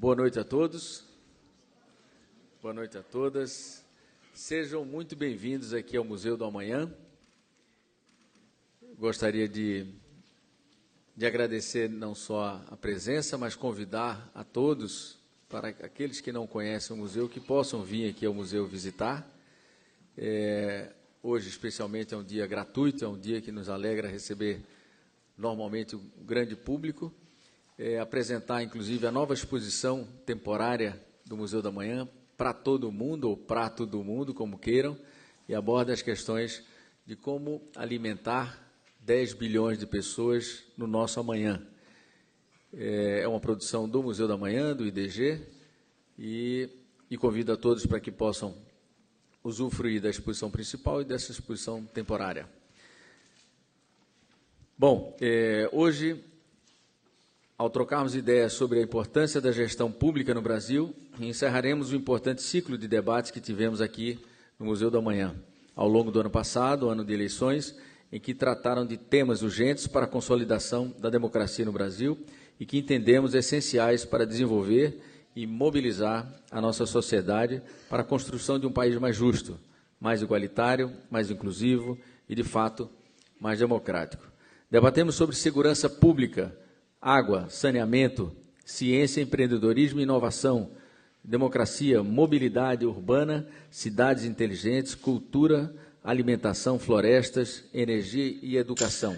Boa noite a todos, boa noite a todas. Sejam muito bem-vindos aqui ao Museu do Amanhã. Gostaria de agradecer não só a presença, mas convidar a todos, para aqueles que não conhecem o museu, que possam vir aqui ao museu visitar. Hoje, especialmente, é um dia gratuito, é um dia que nos alegra receber normalmente o grande público. Apresentar, inclusive, a nova exposição temporária do Museu do Amanhã, para todo mundo, ou prato do mundo, como queiram, e aborda as questões de como alimentar 10 bilhões de pessoas no nosso amanhã. É uma produção do Museu do Amanhã, do IDG, e convido a todos para que possam usufruir da exposição principal e dessa exposição temporária. Bom, hoje, ao trocarmos ideias sobre a importância da gestão pública no Brasil, encerraremos o importante ciclo de debates que tivemos aqui no Museu do Amanhã, ao longo do ano passado, ano de eleições, em que trataram de temas urgentes para a consolidação da democracia no Brasil e que entendemos essenciais para desenvolver e mobilizar a nossa sociedade para a construção de um país mais justo, mais igualitário, mais inclusivo e, de fato, mais democrático. Debatemos sobre segurança pública, água, saneamento, ciência, empreendedorismo e inovação, democracia, mobilidade urbana, cidades inteligentes, cultura, alimentação, florestas, energia e educação.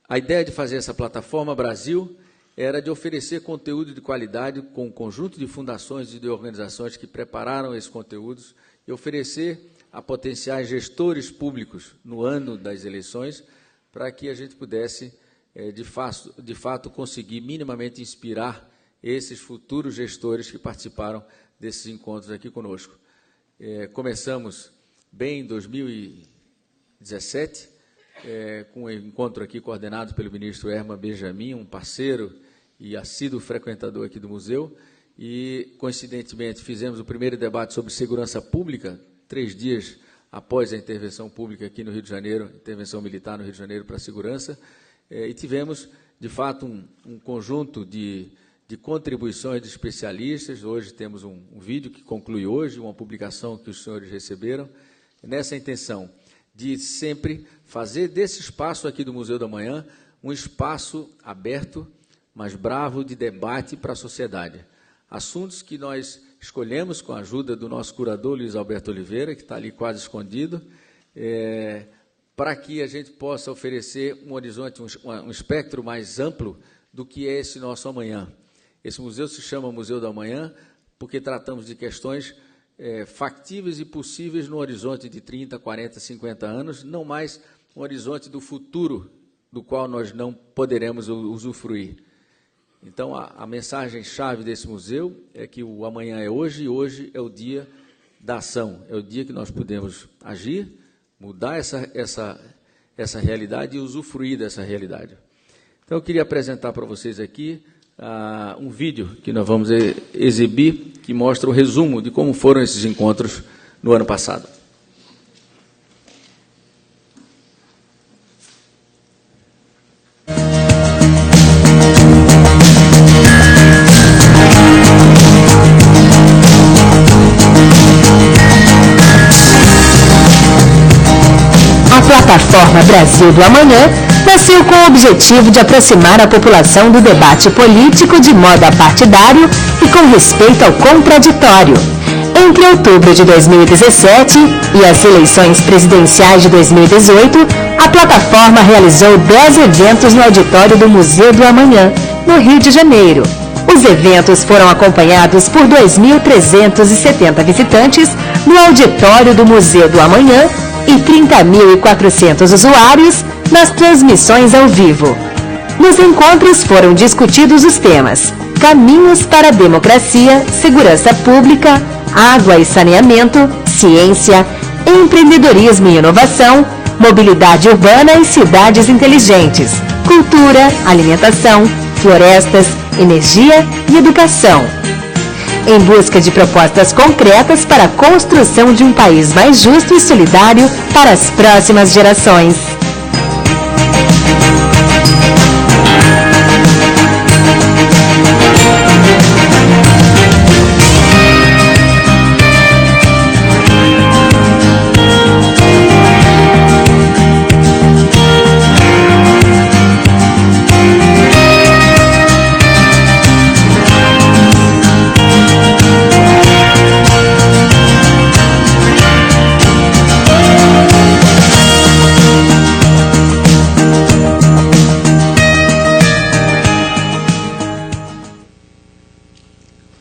A ideia de fazer essa plataforma Brasil era de oferecer conteúdo de qualidade com um conjunto de fundações e de organizações que prepararam esses conteúdos e oferecer a potenciais gestores públicos no ano das eleições para que a gente pudesse, de fato, conseguir minimamente inspirar esses futuros gestores que participaram desses encontros aqui conosco. Começamos bem em 2017, com um encontro aqui coordenado pelo ministro Herman Benjamin, um parceiro e assíduo frequentador aqui do museu, e, coincidentemente, fizemos o primeiro debate sobre segurança pública, 3 dias após a intervenção pública aqui no Rio de Janeiro, intervenção militar no Rio de Janeiro para a segurança, e tivemos, de fato, um conjunto de contribuições de especialistas. Hoje temos um vídeo que conclui hoje, uma publicação que os senhores receberam, nessa intenção de sempre fazer desse espaço aqui do Museu do Amanhã um espaço aberto, mas bravo, de debate para a sociedade. Assuntos que nós escolhemos com a ajuda do nosso curador, Luiz Alberto Oliveira, que está ali quase escondido, para que a gente possa oferecer um horizonte, um espectro mais amplo do que é esse nosso amanhã. Esse museu se chama Museu do Amanhã porque tratamos de questões factíveis e possíveis no horizonte de 30, 40, 50 anos, não mais um horizonte do futuro do qual nós não poderemos usufruir. Então, a mensagem-chave desse museu é que o amanhã é hoje e hoje é o dia da ação, é o dia que nós podemos agir, mudar essa realidade e usufruir dessa realidade. Então, eu queria apresentar para vocês aqui um vídeo que nós vamos exibir, que mostra o resumo de como foram esses encontros no ano passado. A plataforma Brasil do Amanhã nasceu com o objetivo de aproximar a população do debate político de modo apartidário e com respeito ao contraditório. Entre outubro de 2017 e as eleições presidenciais de 2018, a plataforma realizou 10 eventos no auditório do Museu do Amanhã, no Rio de Janeiro. Os eventos foram acompanhados por 2.370 visitantes no auditório do Museu do Amanhã e 30.400 usuários nas transmissões ao vivo. Nos encontros foram discutidos os temas: caminhos para a democracia, segurança pública, água e saneamento, ciência, empreendedorismo e inovação, mobilidade urbana e cidades inteligentes, cultura, alimentação, florestas, energia e educação. Em busca de propostas concretas para a construção de um país mais justo e solidário para as próximas gerações.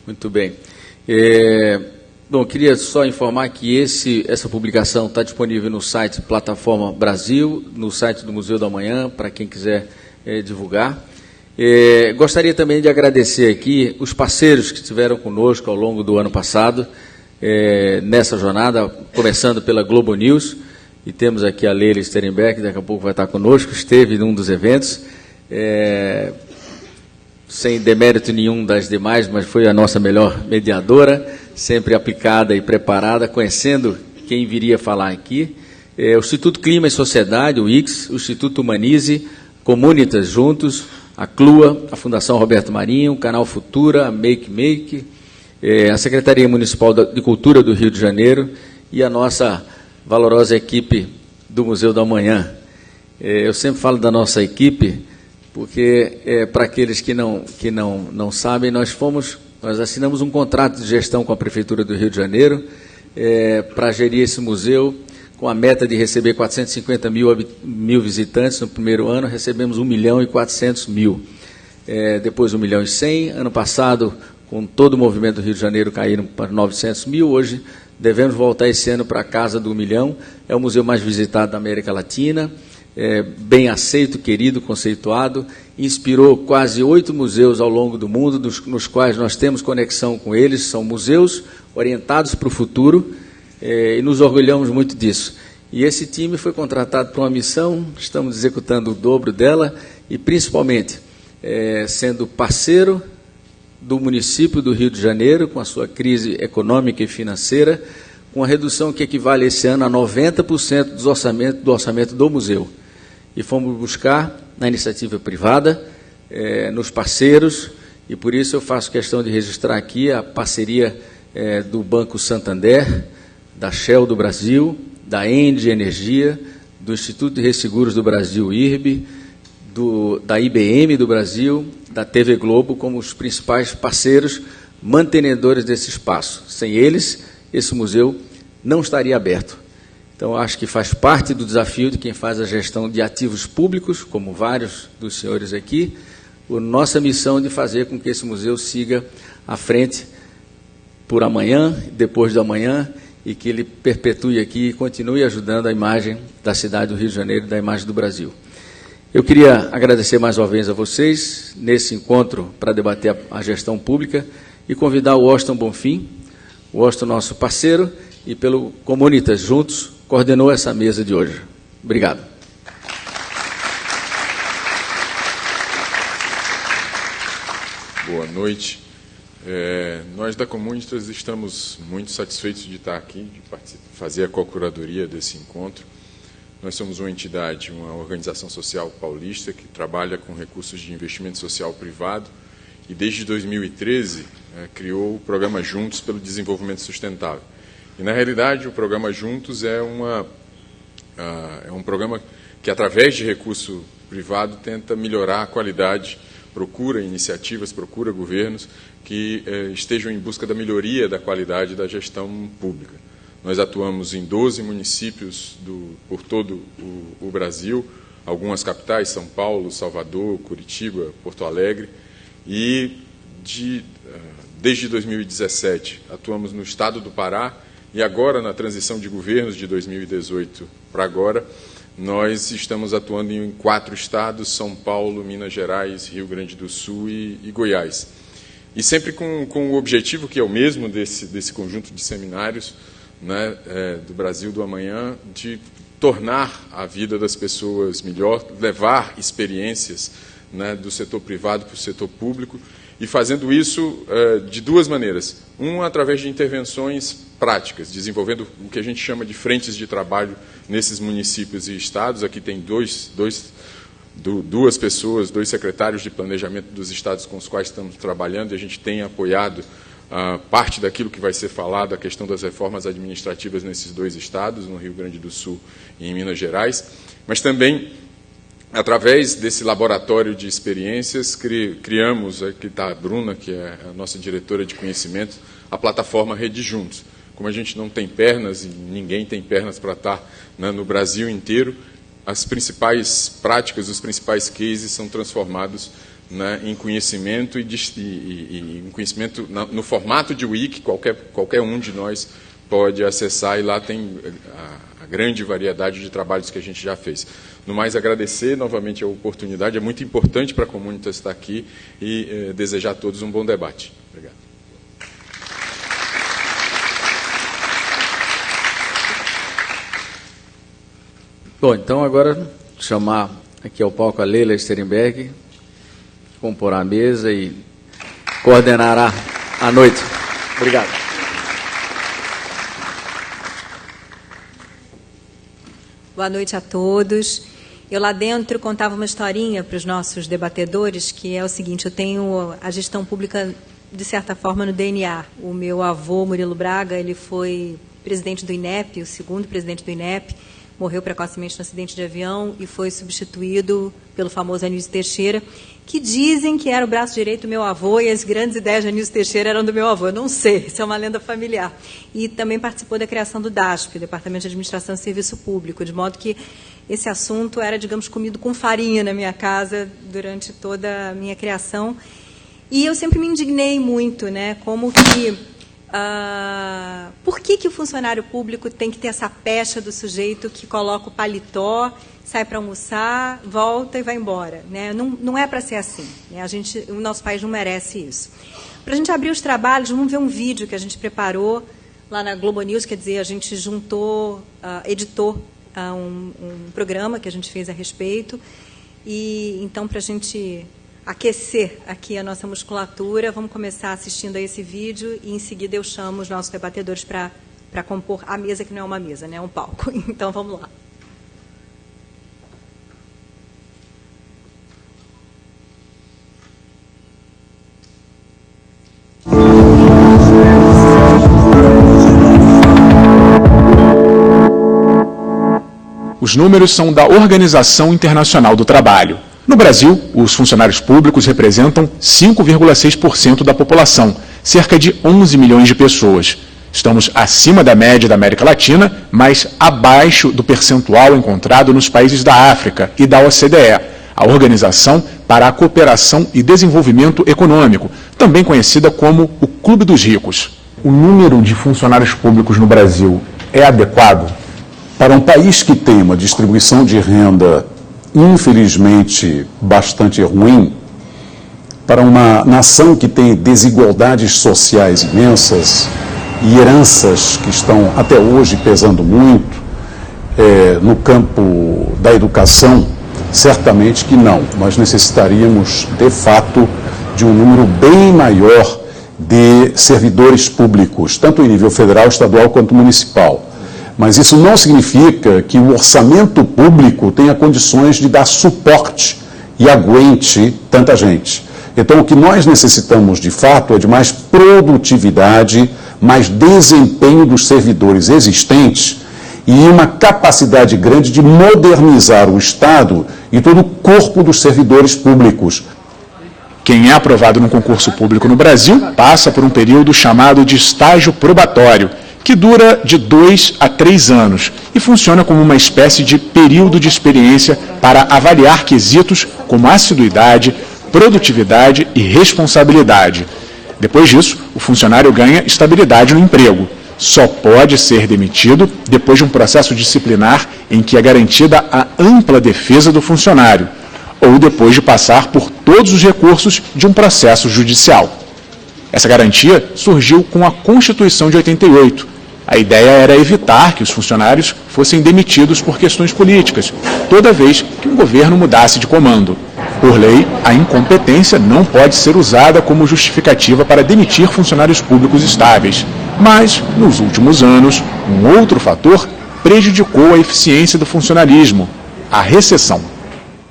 Muito bem. Bom, queria só informar que essa publicação está disponível no site Plataforma Brasil, no site do Museu da Manhã, para quem quiser divulgar. Gostaria também de agradecer aqui os parceiros que estiveram conosco ao longo do ano passado, nessa jornada, começando pela Globo News, e temos aqui a Leila Sterenbeck, daqui a pouco vai estar conosco, esteve num dos eventos, sem demérito nenhum das demais, mas foi a nossa melhor mediadora, sempre aplicada e preparada, conhecendo quem viria falar aqui. O Instituto Clima e Sociedade, o IX, o Instituto Humanize, Comunitas Juntos, a CLUA, a Fundação Roberto Marinho, o Canal Futura, a Make, a Secretaria Municipal de Cultura do Rio de Janeiro e a nossa valorosa equipe do Museu da Manhã. Eu sempre falo da nossa equipe, porque, para aqueles que não sabem, nós assinamos um contrato de gestão com a Prefeitura do Rio de Janeiro para gerir esse museu, com a meta de receber 450 mil visitantes no primeiro ano, recebemos 1.400.000. Depois 1.100.000, ano passado, com todo o movimento do Rio de Janeiro, caíram para 900.000, hoje devemos voltar esse ano para a casa do 1 milhão, é o museu mais visitado da América Latina, bem aceito, querido, conceituado, inspirou quase 8 museus ao longo do mundo, nos quais nós temos conexão com eles, são museus orientados para o futuro, e nos orgulhamos muito disso. E esse time foi contratado para uma missão, estamos executando o dobro dela, e principalmente sendo parceiro do município do Rio de Janeiro, com a sua crise econômica e financeira, com a redução que equivale esse ano a 90% do orçamento do museu. E fomos buscar na iniciativa privada, nos parceiros, e por isso eu faço questão de registrar aqui a parceria do Banco Santander, da Shell do Brasil, da Engie Energia, do Instituto de Resseguros do Brasil, IRB, da IBM do Brasil, da TV Globo, como os principais parceiros mantenedores desse espaço. Sem eles, esse museu não estaria aberto. Então, acho que faz parte do desafio de quem faz a gestão de ativos públicos, como vários dos senhores aqui, a nossa missão de fazer com que esse museu siga à frente por amanhã, depois do amanhã, e que ele perpetue aqui e continue ajudando a imagem da cidade do Rio de Janeiro e da imagem do Brasil. Eu queria agradecer mais uma vez a vocês, nesse encontro para debater a gestão pública, e convidar o Washington Bonfim, o Washington, nosso parceiro, e pelo Comunitas Juntos, coordenou essa mesa de hoje. Obrigado. Boa noite. Nós da Comunitas estamos muito satisfeitos de estar aqui, de fazer a co-curadoria desse encontro. Nós somos uma entidade, uma organização social paulista que trabalha com recursos de investimento social privado e desde 2013 criou o programa Juntos pelo Desenvolvimento Sustentável. E, na realidade, o programa Juntos é um programa que, através de recurso privado, tenta melhorar a qualidade, procura iniciativas, procura governos que estejam em busca da melhoria da qualidade da gestão pública. Nós atuamos em 12 municípios por todo o Brasil, algumas capitais, São Paulo, Salvador, Curitiba, Porto Alegre, e desde 2017 atuamos no estado do Pará, e agora, na transição de governos de 2018 para agora, nós estamos atuando em 4 estados, São Paulo, Minas Gerais, Rio Grande do Sul e Goiás. E sempre com o objetivo, que é o mesmo desse conjunto de seminários, né, do Brasil do Amanhã, de tornar a vida das pessoas melhor, levar experiências, né, do setor privado para o setor público, e fazendo isso de 2 maneiras. Uma, através de intervenções práticas, desenvolvendo o que a gente chama de frentes de trabalho nesses municípios e estados. Aqui tem duas pessoas, 2 secretários de planejamento dos estados com os quais estamos trabalhando, e a gente tem apoiado parte daquilo que vai ser falado, a questão das reformas administrativas nesses 2 estados, no Rio Grande do Sul e em Minas Gerais, mas também, através desse laboratório de experiências, criamos, aqui está a Bruna, que é a nossa diretora de conhecimento, a plataforma Rede Juntos. Como a gente não tem pernas, e ninguém tem pernas para estar, né, no Brasil inteiro, as principais práticas, os principais cases são transformados né, em conhecimento e em conhecimento no formato de wiki, qualquer um de nós pode acessar, e lá tem a grande variedade de trabalhos que a gente já fez. No mais, agradecer novamente a oportunidade, é muito importante para a Comunitas estar aqui, e desejar a todos um bom debate. Obrigado. Bom, então agora chamar aqui ao palco a Leila Sterenberg, compor a mesa e coordenará a noite. Obrigado. Boa noite a todos. Eu lá dentro contava uma historinha para os nossos debatedores, que é o seguinte: eu tenho a gestão pública, de certa forma, no DNA. O meu avô, Murilo Braga, ele foi presidente do INEP, o segundo presidente do INEP, morreu precocemente no acidente de avião e foi substituído pelo famoso Anísio Teixeira, que dizem que era o braço direito do meu avô e as grandes ideias de Anísio Teixeira eram do meu avô. Eu não sei, isso é uma lenda familiar. E também participou da criação do DASP, Departamento de Administração e Serviço Público, de modo que esse assunto era, digamos, comido com farinha na minha casa durante toda a minha criação. E eu sempre me indignei muito, né, como que... por que o funcionário público tem que ter essa pecha do sujeito que coloca o paletó, sai para almoçar, volta e vai embora, né? Não é para ser assim, né? O nosso país não merece isso. Para a gente abrir os trabalhos, vamos ver um vídeo que a gente preparou lá na Globo News, quer dizer, a gente juntou, editou um programa que a gente fez a respeito, e então, para a gente aquecer aqui a nossa musculatura, vamos começar assistindo a esse vídeo e, em seguida, eu chamo os nossos debatedores para compor a mesa, que não é uma mesa, né? É um palco. Então, vamos lá. Os números são da Organização Internacional do Trabalho. No Brasil, os funcionários públicos representam 5,6% da população, cerca de 11 milhões de pessoas. Estamos acima da média da América Latina, mas abaixo do percentual encontrado nos países da África e da OCDE, a Organização para a Cooperação e Desenvolvimento Econômico, também conhecida como o Clube dos Ricos. O número de funcionários públicos no Brasil é adequado? Para um país que tem uma distribuição de renda, infelizmente, bastante ruim, para uma nação que tem desigualdades sociais imensas e heranças que estão até hoje pesando muito, no campo da educação, certamente que não. Nós necessitaríamos, de fato, de um número bem maior de servidores públicos, tanto em nível federal, estadual quanto municipal. Mas isso não significa que o orçamento público tenha condições de dar suporte e aguente tanta gente. Então, o que nós necessitamos, de fato, é de mais produtividade, mais desempenho dos servidores existentes e uma capacidade grande de modernizar o Estado e todo o corpo dos servidores públicos. Quem é aprovado no concurso público no Brasil passa por um período chamado de estágio probatório, que dura de 2 a 3 anos e funciona como uma espécie de período de experiência para avaliar quesitos como assiduidade, produtividade e responsabilidade. Depois disso, o funcionário ganha estabilidade no emprego. Só pode ser demitido depois de um processo disciplinar em que é garantida a ampla defesa do funcionário, ou depois de passar por todos os recursos de um processo judicial. Essa garantia surgiu com a Constituição de 88. A ideia era evitar que os funcionários fossem demitidos por questões políticas, toda vez que um governo mudasse de comando. Por lei, a incompetência não pode ser usada como justificativa para demitir funcionários públicos estáveis. Mas, nos últimos anos, um outro fator prejudicou a eficiência do funcionalismo: a recessão.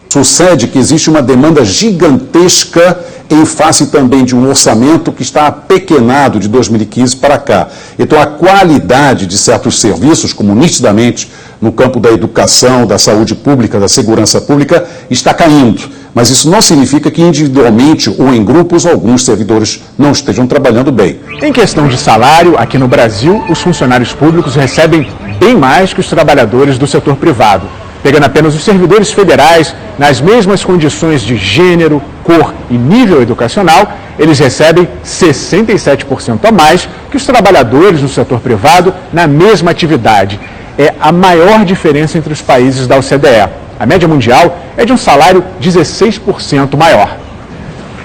Sucede que existe uma demanda gigantesca em face também de um orçamento que está apequenado de 2015 para cá. Então, a qualidade de certos serviços, como nitidamente no campo da educação, da saúde pública, da segurança pública, está caindo. Mas isso não significa que individualmente ou em grupos alguns servidores não estejam trabalhando bem. Em questão de salário, aqui no Brasil, os funcionários públicos recebem bem mais que os trabalhadores do setor privado. Pegando apenas os servidores federais, nas mesmas condições de gênero, cor e nível educacional, eles recebem 67% a mais que os trabalhadores no setor privado na mesma atividade. É a maior diferença entre os países da OCDE. A média mundial é de um salário 16% maior.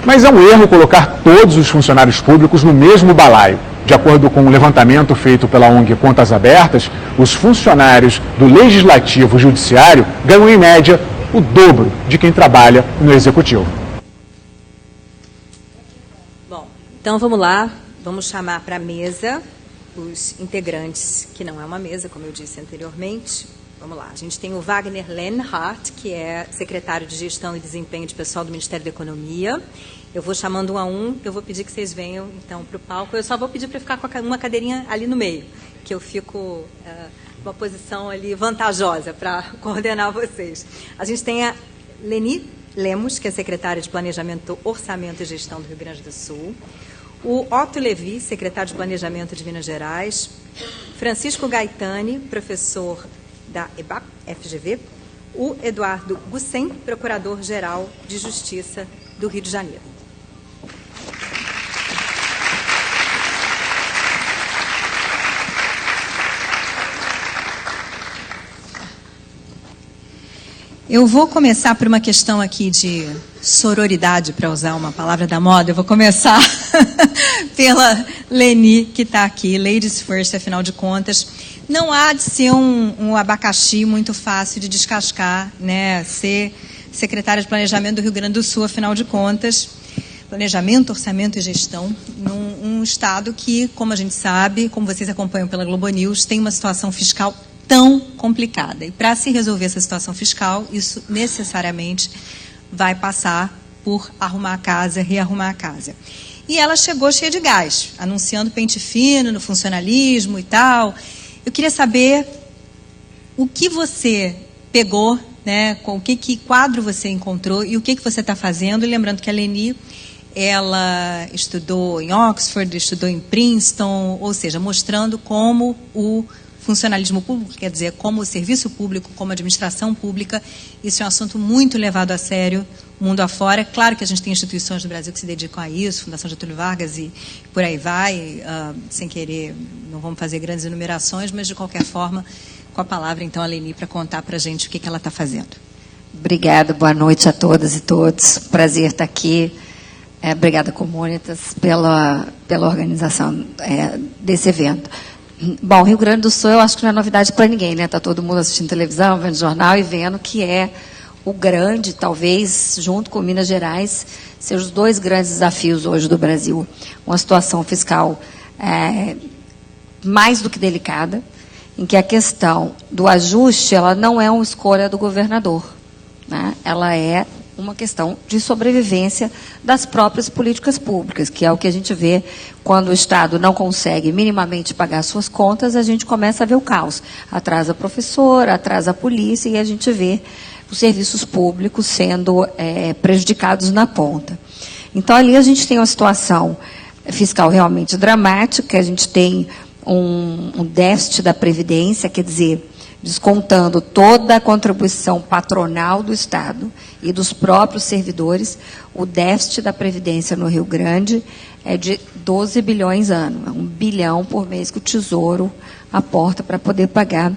Mas é um erro colocar todos os funcionários públicos no mesmo balaio. De acordo com um levantamento feito pela ONG Contas Abertas, os funcionários do Legislativo e Judiciário ganham, em média, o dobro de quem trabalha no Executivo. Bom, então vamos lá, vamos chamar para a mesa os integrantes, que não é uma mesa, como eu disse anteriormente. Vamos lá, a gente tem o Wagner Lenhardt, que é secretário de Gestão e Desempenho de Pessoal do Ministério da Economia. Eu vou chamando um a um, eu vou pedir que vocês venham, então, para o palco. Eu só vou pedir para ficar com uma cadeirinha ali no meio, que eu fico numa posição ali vantajosa para coordenar vocês. A gente tem a Leni Lemos, que é secretária de Planejamento, Orçamento e Gestão do Rio Grande do Sul. O Otto Levi, secretário de Planejamento de Minas Gerais. Francisco Gaetani, professor da EBAP, FGV. O Eduardo Gussen, procurador-geral de Justiça do Rio de Janeiro. Eu vou começar por uma questão aqui de sororidade, para usar uma palavra da moda. Eu vou começar pela Leni, que está aqui. Ladies first, afinal de contas. Não há de ser um abacaxi muito fácil de descascar, né? Ser secretária de Planejamento do Rio Grande do Sul, afinal de contas. Planejamento, Orçamento e Gestão, num estado que, como a gente sabe, como vocês acompanham pela Globo News, tem uma situação fiscal tão complicada. E para se resolver essa situação fiscal, isso necessariamente vai passar por arrumar a casa, rearrumar a casa. E ela chegou cheia de gás, anunciando pente fino no funcionalismo e tal. Eu queria saber o que você pegou, né, com que quadro você encontrou e o que você está fazendo. E lembrando que a Leni, ela estudou em Oxford, estudou em Princeton, ou seja, mostrando como o funcionalismo público, quer dizer, como o serviço público, como a administração pública, isso é um assunto muito levado a sério mundo afora. Claro que a gente tem instituições no Brasil que se dedicam a isso, Fundação Getúlio Vargas e por aí vai, sem querer, não vamos fazer grandes enumerações, mas de qualquer forma, com a palavra então a Leni para contar para a gente o que ela está fazendo. Obrigada, boa noite a todas e todos, prazer estar aqui. Obrigada, Comunitas, pela organização desse evento. Bom, Rio Grande do Sul, eu acho que não é novidade para ninguém, né? Está todo mundo assistindo televisão, vendo jornal e vendo que é o grande, talvez, junto com Minas Gerais, sejam os dois grandes desafios hoje do Brasil. Uma situação fiscal mais do que delicada, em que a questão do ajuste, ela não é uma escolha do governador, né? Ela é uma questão de sobrevivência das próprias políticas públicas, que é o que a gente vê quando o Estado não consegue minimamente pagar suas contas, a gente começa a ver o caos. Atrasa professor, atrasa a polícia e a gente vê os serviços públicos sendo prejudicados na ponta. Então, ali a gente tem uma situação fiscal realmente dramática, a gente tem um déficit da Previdência, quer dizer, descontando toda a contribuição patronal do Estado e dos próprios servidores, o déficit da Previdência no Rio Grande é de 12 bilhões ano, 1 bilhão por mês que o Tesouro aporta para poder pagar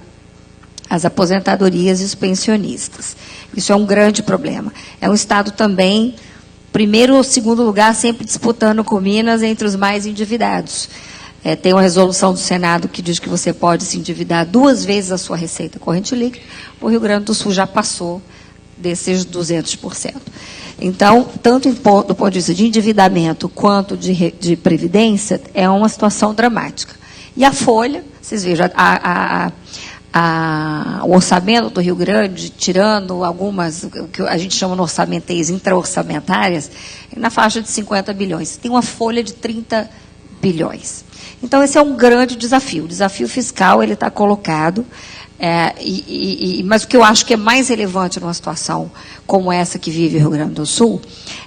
as aposentadorias e os pensionistas. Isso é um grande problema. É um Estado também, primeiro ou segundo lugar, sempre disputando com Minas entre os mais endividados. Tem uma resolução do Senado que diz que você pode se endividar 2 vezes a sua receita corrente líquida. O Rio Grande do Sul já passou desses 200%. Então, tanto do ponto de vista de endividamento quanto de previdência, é uma situação dramática. E a folha, vocês vejam, o orçamento do Rio Grande, tirando algumas, o que a gente chama no orçamentês intra-orçamentárias, é na faixa de 50 bilhões. Tem uma folha de 30 bilhões. Então, esse é um grande desafio. O desafio fiscal ele está colocado, mas o que eu acho que é mais relevante numa situação como essa que vive o Rio Grande do Sul,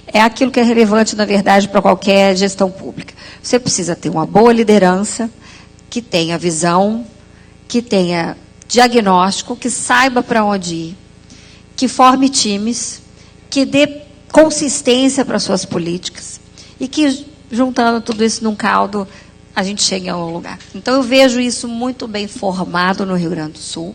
é aquilo que é relevante, na verdade, para qualquer gestão pública. Você precisa ter uma boa liderança, que tenha visão, que tenha diagnóstico, que saiba para onde ir, que forme times, que dê consistência para suas políticas e que, juntando tudo isso num caldo, a gente chegue a um lugar. Então, eu vejo isso muito bem formado no Rio Grande do Sul,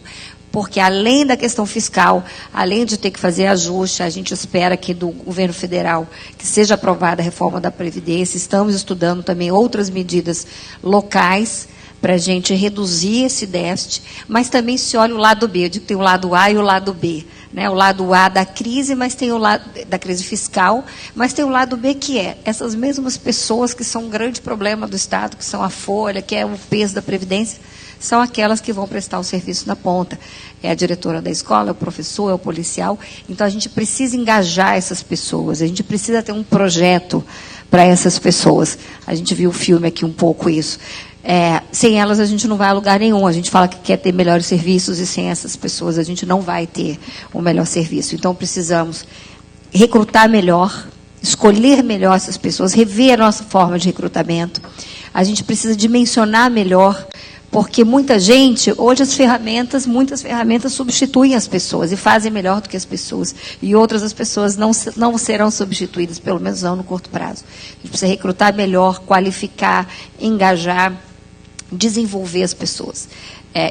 porque, além da questão fiscal, além de ter que fazer ajuste, a gente espera que do governo federal que seja aprovada a reforma da Previdência. Estamos estudando também outras medidas locais para a gente reduzir esse déficit, mas também se olha o lado B. Eu digo que tem o lado A e o lado B. Né? O lado A da crise, mas tem o lado da crise fiscal, mas tem o lado B, que é essas mesmas pessoas que são um grande problema do Estado, que são a folha, que é o peso da Previdência, são aquelas que vão prestar o serviço na ponta. É a diretora da escola, é o professor, é o policial. Então, a gente precisa engajar essas pessoas, a gente precisa ter um projeto para essas pessoas. A gente viu o filme aqui um pouco isso. Sem elas, a gente não vai a lugar nenhum. A gente fala que quer ter melhores serviços e sem essas pessoas a gente não vai ter um melhor serviço. Então, precisamos recrutar melhor, escolher melhor essas pessoas, rever a nossa forma de recrutamento. A gente precisa dimensionar melhor, porque muita gente, hoje muitas ferramentas substituem as pessoas e fazem melhor do que as pessoas. E outras as pessoas não serão substituídas, pelo menos não no curto prazo. A gente precisa recrutar melhor, qualificar, engajar, desenvolver as pessoas.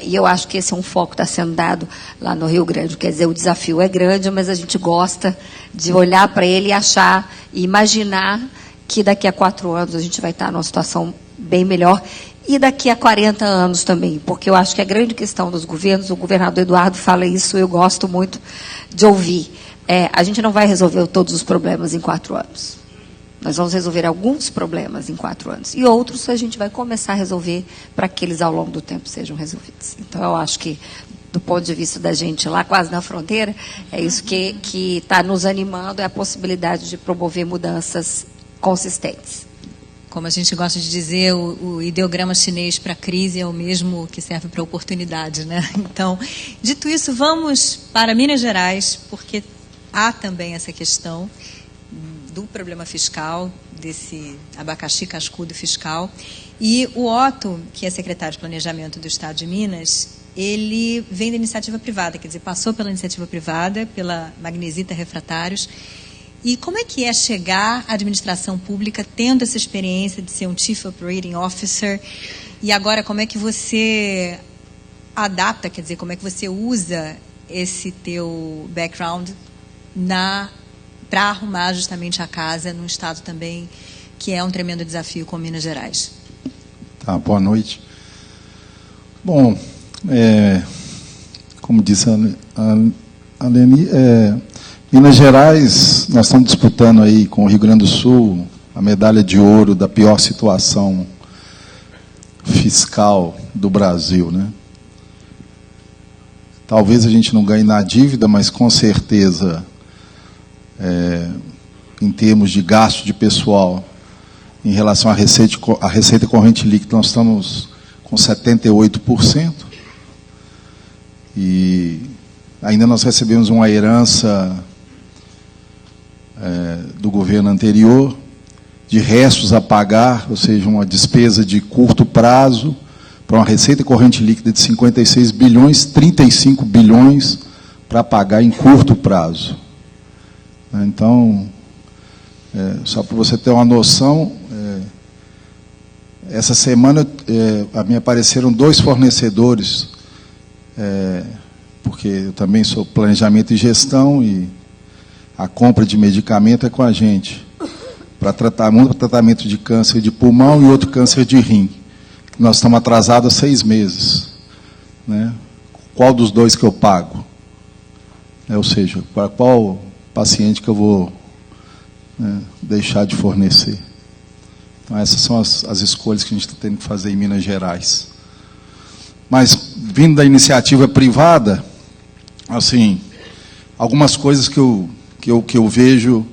E eu acho que esse é um foco que está sendo dado lá no Rio Grande. Quer dizer, o desafio é grande, mas a gente gosta de olhar para ele e achar, e imaginar que daqui a 4 anos a gente vai estar numa situação bem melhor. E daqui a 40 anos também, porque eu acho que a grande questão dos governos, o governador Eduardo fala isso, eu gosto muito de ouvir. A gente não vai resolver todos os problemas em 4 anos. Nós vamos resolver alguns problemas em 4 anos. E outros a gente vai começar a resolver para que eles, ao longo do tempo, sejam resolvidos. Então, eu acho que, do ponto de vista da gente lá, quase na fronteira, é isso que está nos animando, é a possibilidade de promover mudanças consistentes. Como a gente gosta de dizer, o ideograma chinês para a crise é o mesmo que serve para a oportunidade, né? Então, dito isso, vamos para Minas Gerais, porque há também essa questão do problema fiscal, desse abacaxi cascudo fiscal. E o Otto, que é secretário de Planejamento do Estado de Minas, ele vem da iniciativa privada, quer dizer, passou pela iniciativa privada, pela Magnesita Refratários. E como é que é chegar à administração pública tendo essa experiência de ser um Chief Operating Officer? E agora, como é que você adapta, quer dizer, como é que você usa esse teu background para arrumar justamente a casa num estado também que é um tremendo desafio como Minas Gerais? Tá, boa noite. Bom, como disse a Leni, Minas Gerais, nós estamos disputando aí com o Rio Grande do Sul a medalha de ouro da pior situação fiscal do Brasil, né? Talvez a gente não ganhe na dívida, mas com certeza, em termos de gasto de pessoal, em relação à receita corrente líquida, nós estamos com 78%. E ainda nós recebemos uma herança do governo anterior, de restos a pagar, ou seja, uma despesa de curto prazo, para uma receita corrente líquida de 56 bilhões, 35 bilhões para pagar em curto prazo. Então, só para você ter uma noção, essa semana me apareceram 2 fornecedores, porque eu também sou planejamento e gestão, e a compra de medicamento é com a gente, para tratamento de câncer de pulmão e outro câncer de rim. Nós estamos atrasados há 6 meses. Né? Qual dos 2 que eu pago? Ou seja, para qual paciente que eu vou deixar de fornecer? Então, essas são as escolhas que a gente está tendo que fazer em Minas Gerais. Mas, vindo da iniciativa privada, assim, algumas coisas que eu vejo,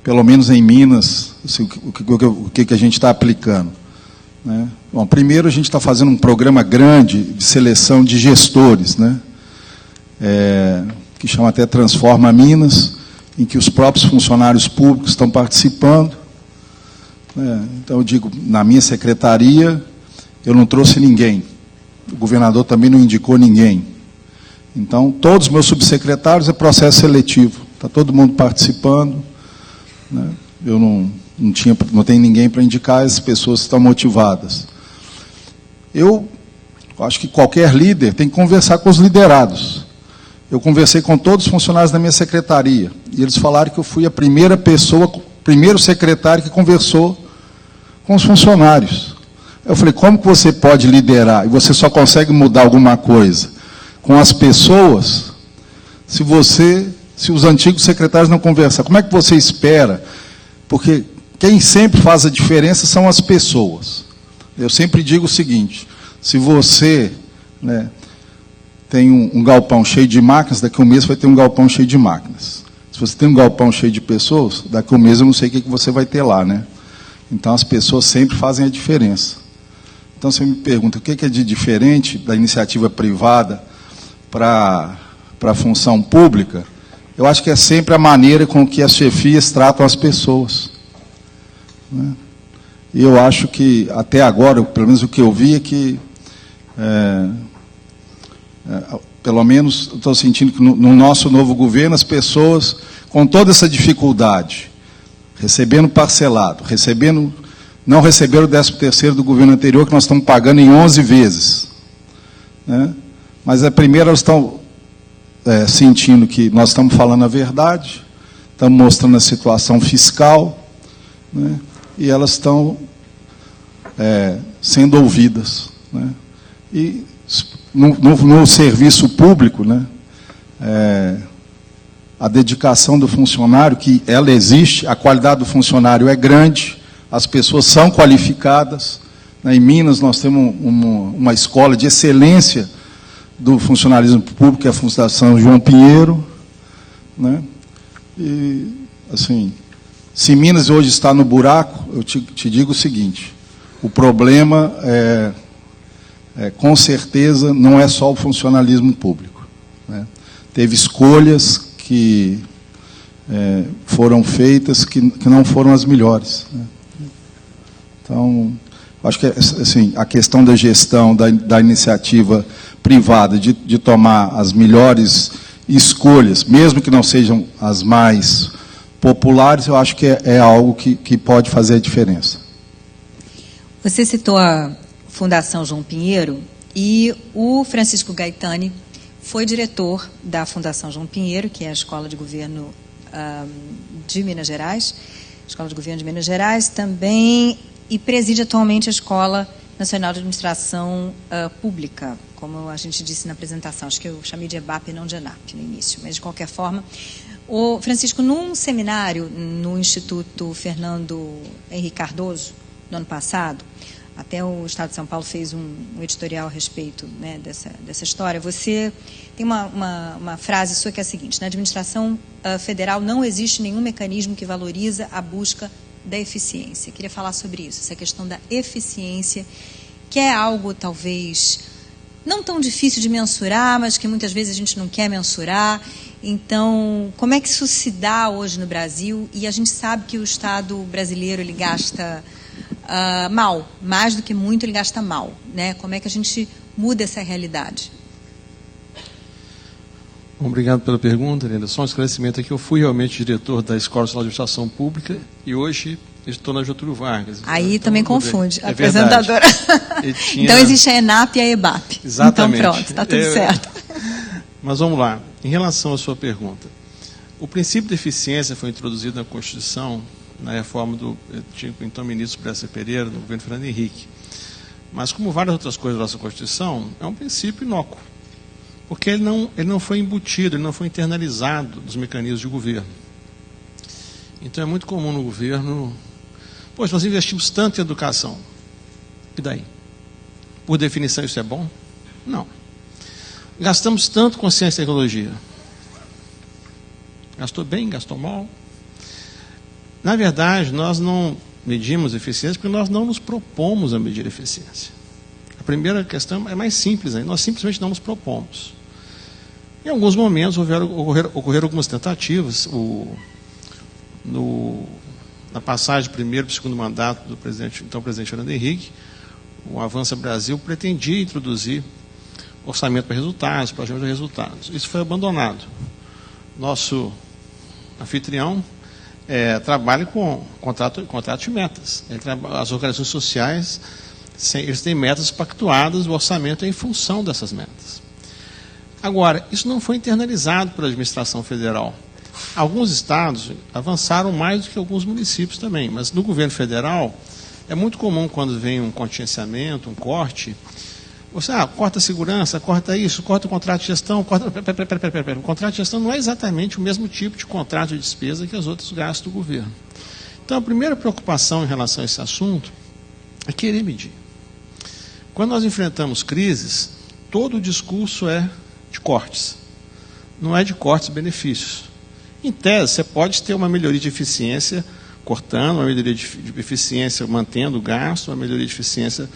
pelo menos em Minas, assim, o que a gente está aplicando. Né? Bom, primeiro, a gente está fazendo um programa grande de seleção de gestores, né? Que chama até Transforma Minas, em que os próprios funcionários públicos estão participando. Então, eu digo, na minha secretaria, eu não trouxe ninguém. O governador também não indicou ninguém. Então, todos os meus subsecretários é processo seletivo. Está todo mundo participando, né? Eu não tenho ninguém para indicar, as pessoas estão motivadas. Eu acho que qualquer líder tem que conversar com os liderados. Eu conversei com todos os funcionários da minha secretaria, e eles falaram que eu fui a primeira pessoa, primeiro secretário que conversou com os funcionários. Eu falei, como que você pode liderar, e você só consegue mudar alguma coisa com as pessoas, se os antigos secretários não conversam? Como é que você espera? Porque quem sempre faz a diferença são as pessoas. Eu sempre digo o seguinte, se você, né, tem um galpão cheio de máquinas, daqui a um mês vai ter um galpão cheio de máquinas. Se você tem um galpão cheio de pessoas, daqui a um mês eu não sei o que você vai ter lá, né? Então, as pessoas sempre fazem a diferença. Então, você me pergunta, o que é de diferente da iniciativa privada para a função pública? Eu acho que é sempre a maneira com que as chefias tratam as pessoas, né? E eu acho que, até agora, pelo menos o que eu vi é que, pelo menos, estou sentindo que no nosso novo governo, as pessoas, com toda essa dificuldade, recebendo parcelado, não receberam o 13º do governo anterior, que nós estamos pagando em 11 vezes, né? Mas, primeiro, elas estão sentindo que nós estamos falando a verdade, estamos mostrando a situação fiscal, né? E elas estão sendo ouvidas, né? E no serviço público, né, a dedicação do funcionário, que ela existe, a qualidade do funcionário é grande, as pessoas são qualificadas, né? Em Minas nós temos uma escola de excelência do funcionalismo público, que é a Fundação João Pinheiro, né? E, assim, se Minas hoje está no buraco, eu te digo o seguinte, o problema com certeza não é só o funcionalismo público, né? Teve escolhas que foram feitas que não foram as melhores, né? Então, acho que assim, a questão da gestão da iniciativa privada, de tomar as melhores escolhas, mesmo que não sejam as mais populares, eu acho que é algo que pode fazer a diferença. Você citou a Fundação João Pinheiro, e o Francisco Gaetani foi diretor da Fundação João Pinheiro, que é a Escola de Governo de Minas Gerais, Escola de Governo de Minas Gerais também, e preside atualmente a Escola Nacional de Administração Pública, como a gente disse na apresentação. Acho que eu chamei de EBAP e não de ENAP no início, mas de qualquer forma. O Francisco, num seminário no Instituto Fernando Henrique Cardoso, no ano passado, até o Estado de São Paulo fez um editorial a respeito, né, dessa história, você tem uma frase sua que é a seguinte: na administração federal não existe nenhum mecanismo que valoriza a busca da eficiência. Queria falar sobre isso, essa questão da eficiência, que é algo talvez não tão difícil de mensurar, mas que muitas vezes a gente não quer mensurar. Então, como é que isso se dá hoje no Brasil? E a gente sabe que o Estado brasileiro ele gasta mal, mais do que muito ele gasta mal, né? Como é que a gente muda essa realidade? Obrigado pela pergunta, Linda. Só um esclarecimento aqui. Eu fui realmente diretor da Escola Nacional de Administração Pública e hoje estou na Getúlio Vargas. Aí então, também confunde, a é apresentadora. Tinha... Então existe a ENAP e a EBAP. Exatamente. Então pronto, está tudo certo. Mas vamos lá. Em relação à sua pergunta, o princípio de eficiência foi introduzido na Constituição, na reforma do então ministro Bresser Pereira, do governo Fernando Henrique. Mas, como várias outras coisas da nossa Constituição, é um princípio inócuo, porque ele não foi embutido, ele não foi internalizado nos mecanismos de governo. Então, é muito comum no governo, pois nós investimos tanto em educação, e daí? Por definição, isso é bom? Não. Gastamos tanto com ciência e tecnologia. Gastou bem, gastou mal? Na verdade, nós não medimos eficiência porque nós não nos propomos a medir eficiência. A primeira questão é mais simples ainda, nós simplesmente não nos propomos. Em alguns momentos ocorreram algumas tentativas, na passagem do primeiro para o segundo mandato do presidente Fernando Henrique, o Avança Brasil pretendia introduzir orçamento para resultados, projeto de resultados. Isso foi abandonado. Nosso anfitrião trabalha com contrato de metas. As organizações sociais, eles têm metas pactuadas, o orçamento é em função dessas metas. Agora, isso não foi internalizado pela administração federal. Alguns estados avançaram mais do que alguns municípios também, mas no governo federal é muito comum, quando vem um contingenciamento, um corte, você corta a segurança, corta isso, corta o contrato de gestão, corta... O contrato de gestão não é exatamente o mesmo tipo de contrato de despesa que os outros gastos do governo. Então, a primeira preocupação em relação a esse assunto é querer medir. Quando nós enfrentamos crises, todo o discurso é de cortes, não é de cortes e benefícios. Em tese, você pode ter uma melhoria de eficiência cortando, uma melhoria de eficiência mantendo o gasto, uma melhoria de eficiência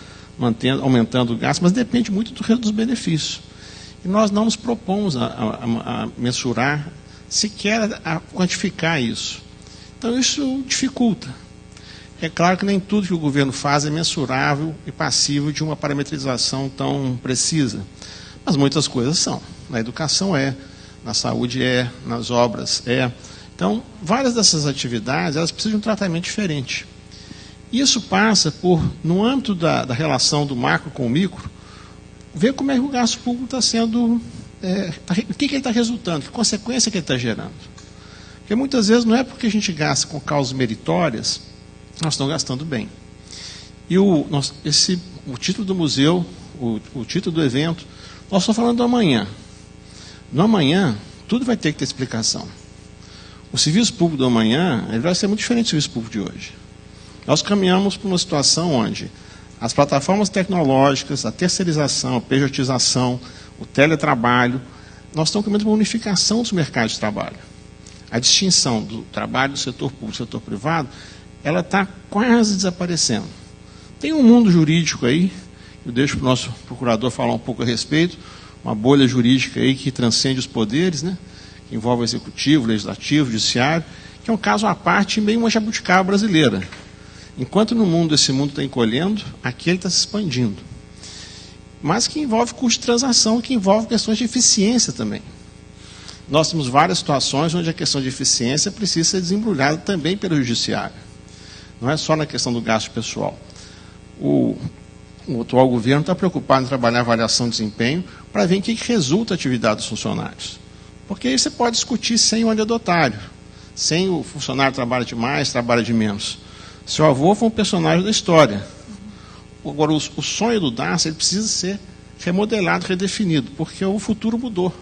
aumentando o gasto, mas depende muito dos benefícios. E nós não nos propomos a mensurar, sequer a quantificar isso. Então, isso dificulta. É claro que nem tudo que o governo faz é mensurável e passível de uma parametrização tão precisa, mas muitas coisas são. Na educação na saúde nas obras Então, várias dessas atividades, elas precisam de um tratamento diferente. Isso passa por, no âmbito da relação do macro com o micro, ver como é que o gasto público está sendo, o que ele está resultando, que consequência que ele está gerando. Porque muitas vezes não é porque a gente gasta com causas meritórias, nós estamos gastando bem. E o título do museu, o título do evento, nós estamos falando do amanhã. No amanhã, tudo vai ter que ter explicação. O serviço público do amanhã ele vai ser muito diferente do serviço público de hoje. Nós caminhamos para uma situação onde as plataformas tecnológicas, a terceirização, a pejotização, o teletrabalho, nós estamos caminhando para uma unificação dos mercados de trabalho. A distinção do trabalho do setor público e do setor privado, ela está quase desaparecendo. Tem um mundo jurídico aí, eu deixo para o nosso procurador falar um pouco a respeito, uma bolha jurídica aí que transcende os poderes, né? Que envolve o executivo, o legislativo, o judiciário, que é um caso à parte, meio uma jabuticaba brasileira. Enquanto no mundo esse mundo está encolhendo, aqui ele está se expandindo. Mas que envolve custo de transação, que envolve questões de eficiência também. Nós temos várias situações onde a questão de eficiência precisa ser desembrulhada também pelo judiciário. Não é só na questão do gasto pessoal. O atual governo está preocupado em trabalhar a avaliação de desempenho para ver em que resulta a atividade dos funcionários. Porque aí você pode discutir sem o anedotário, sem o funcionário trabalha de mais, trabalha de menos. Seu avô foi um personagem da história. Agora, o sonho do DARCE ele precisa ser remodelado, redefinido, porque o futuro mudou.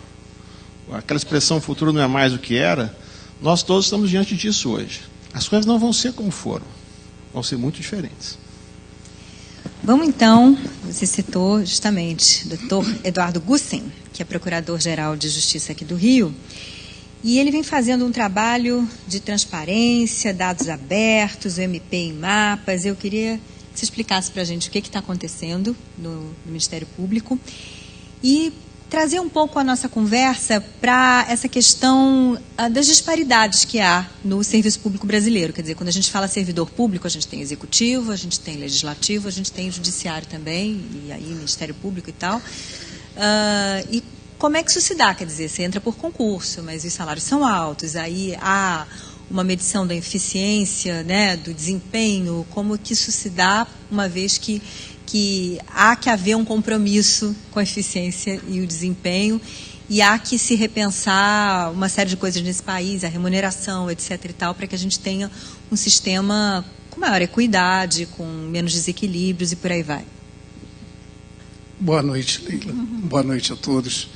Aquela expressão futuro não é mais o que era, nós todos estamos diante disso hoje. As coisas não vão ser como foram, vão ser muito diferentes. Vamos então, você citou justamente o Dr. Eduardo Gussen, que é Procurador-Geral de Justiça aqui do Rio, e ele vem fazendo um trabalho de transparência, dados abertos, o MP em mapas. Eu queria que você explicasse para a gente o que está acontecendo no Ministério Público e trazer um pouco a nossa conversa para essa questão das disparidades que há no serviço público brasileiro. Quer dizer, quando a gente fala servidor público, a gente tem executivo, a gente tem legislativo, a gente tem judiciário também, e aí Ministério Público e tal. E como é que isso se dá? Quer dizer, você entra por concurso, mas os salários são altos, aí há uma medição da eficiência, né, do desempenho, como que isso se dá, uma vez que há que haver um compromisso com a eficiência e o desempenho, e há que se repensar uma série de coisas nesse país, a remuneração, etc. e tal, para que a gente tenha um sistema com maior equidade, com menos desequilíbrios e por aí vai. Boa noite, Leila. Boa noite a todos.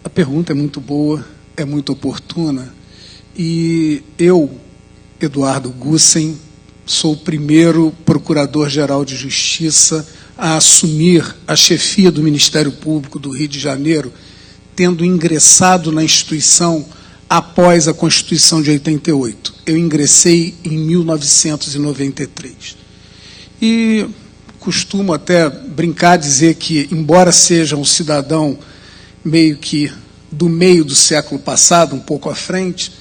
A pergunta é muito boa, é muito oportuna, e eu, Eduardo Gussen, sou o primeiro Procurador-Geral de Justiça a assumir a chefia do Ministério Público do Rio de Janeiro, tendo ingressado na instituição após a Constituição de 88. Eu ingressei em 1993. E costumo até brincar, dizer que, embora seja um cidadão meio que do meio do século passado, um pouco à frente,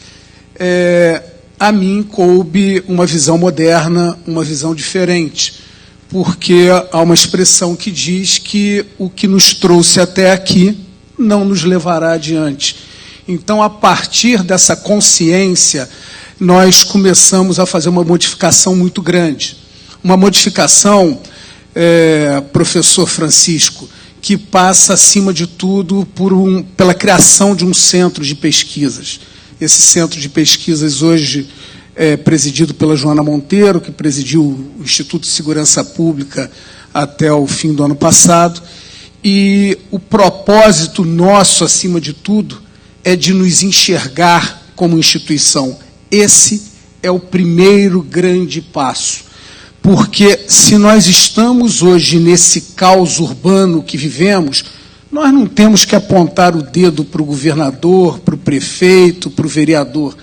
a mim coube uma visão moderna, uma visão diferente, porque há uma expressão que diz que o que nos trouxe até aqui não nos levará adiante. Então, a partir dessa consciência, nós começamos a fazer uma modificação muito grande. Uma modificação, professor Francisco, que passa, acima de tudo, pela criação de um centro de pesquisas. Esse centro de pesquisas hoje é presidido pela Joana Monteiro, que presidiu o Instituto de Segurança Pública até o fim do ano passado. E o propósito nosso, acima de tudo, é de nos enxergar como instituição. Esse é o primeiro grande passo. Porque se nós estamos hoje nesse caos urbano que vivemos, nós não temos que apontar o dedo para o governador, para o prefeito, para o vereador.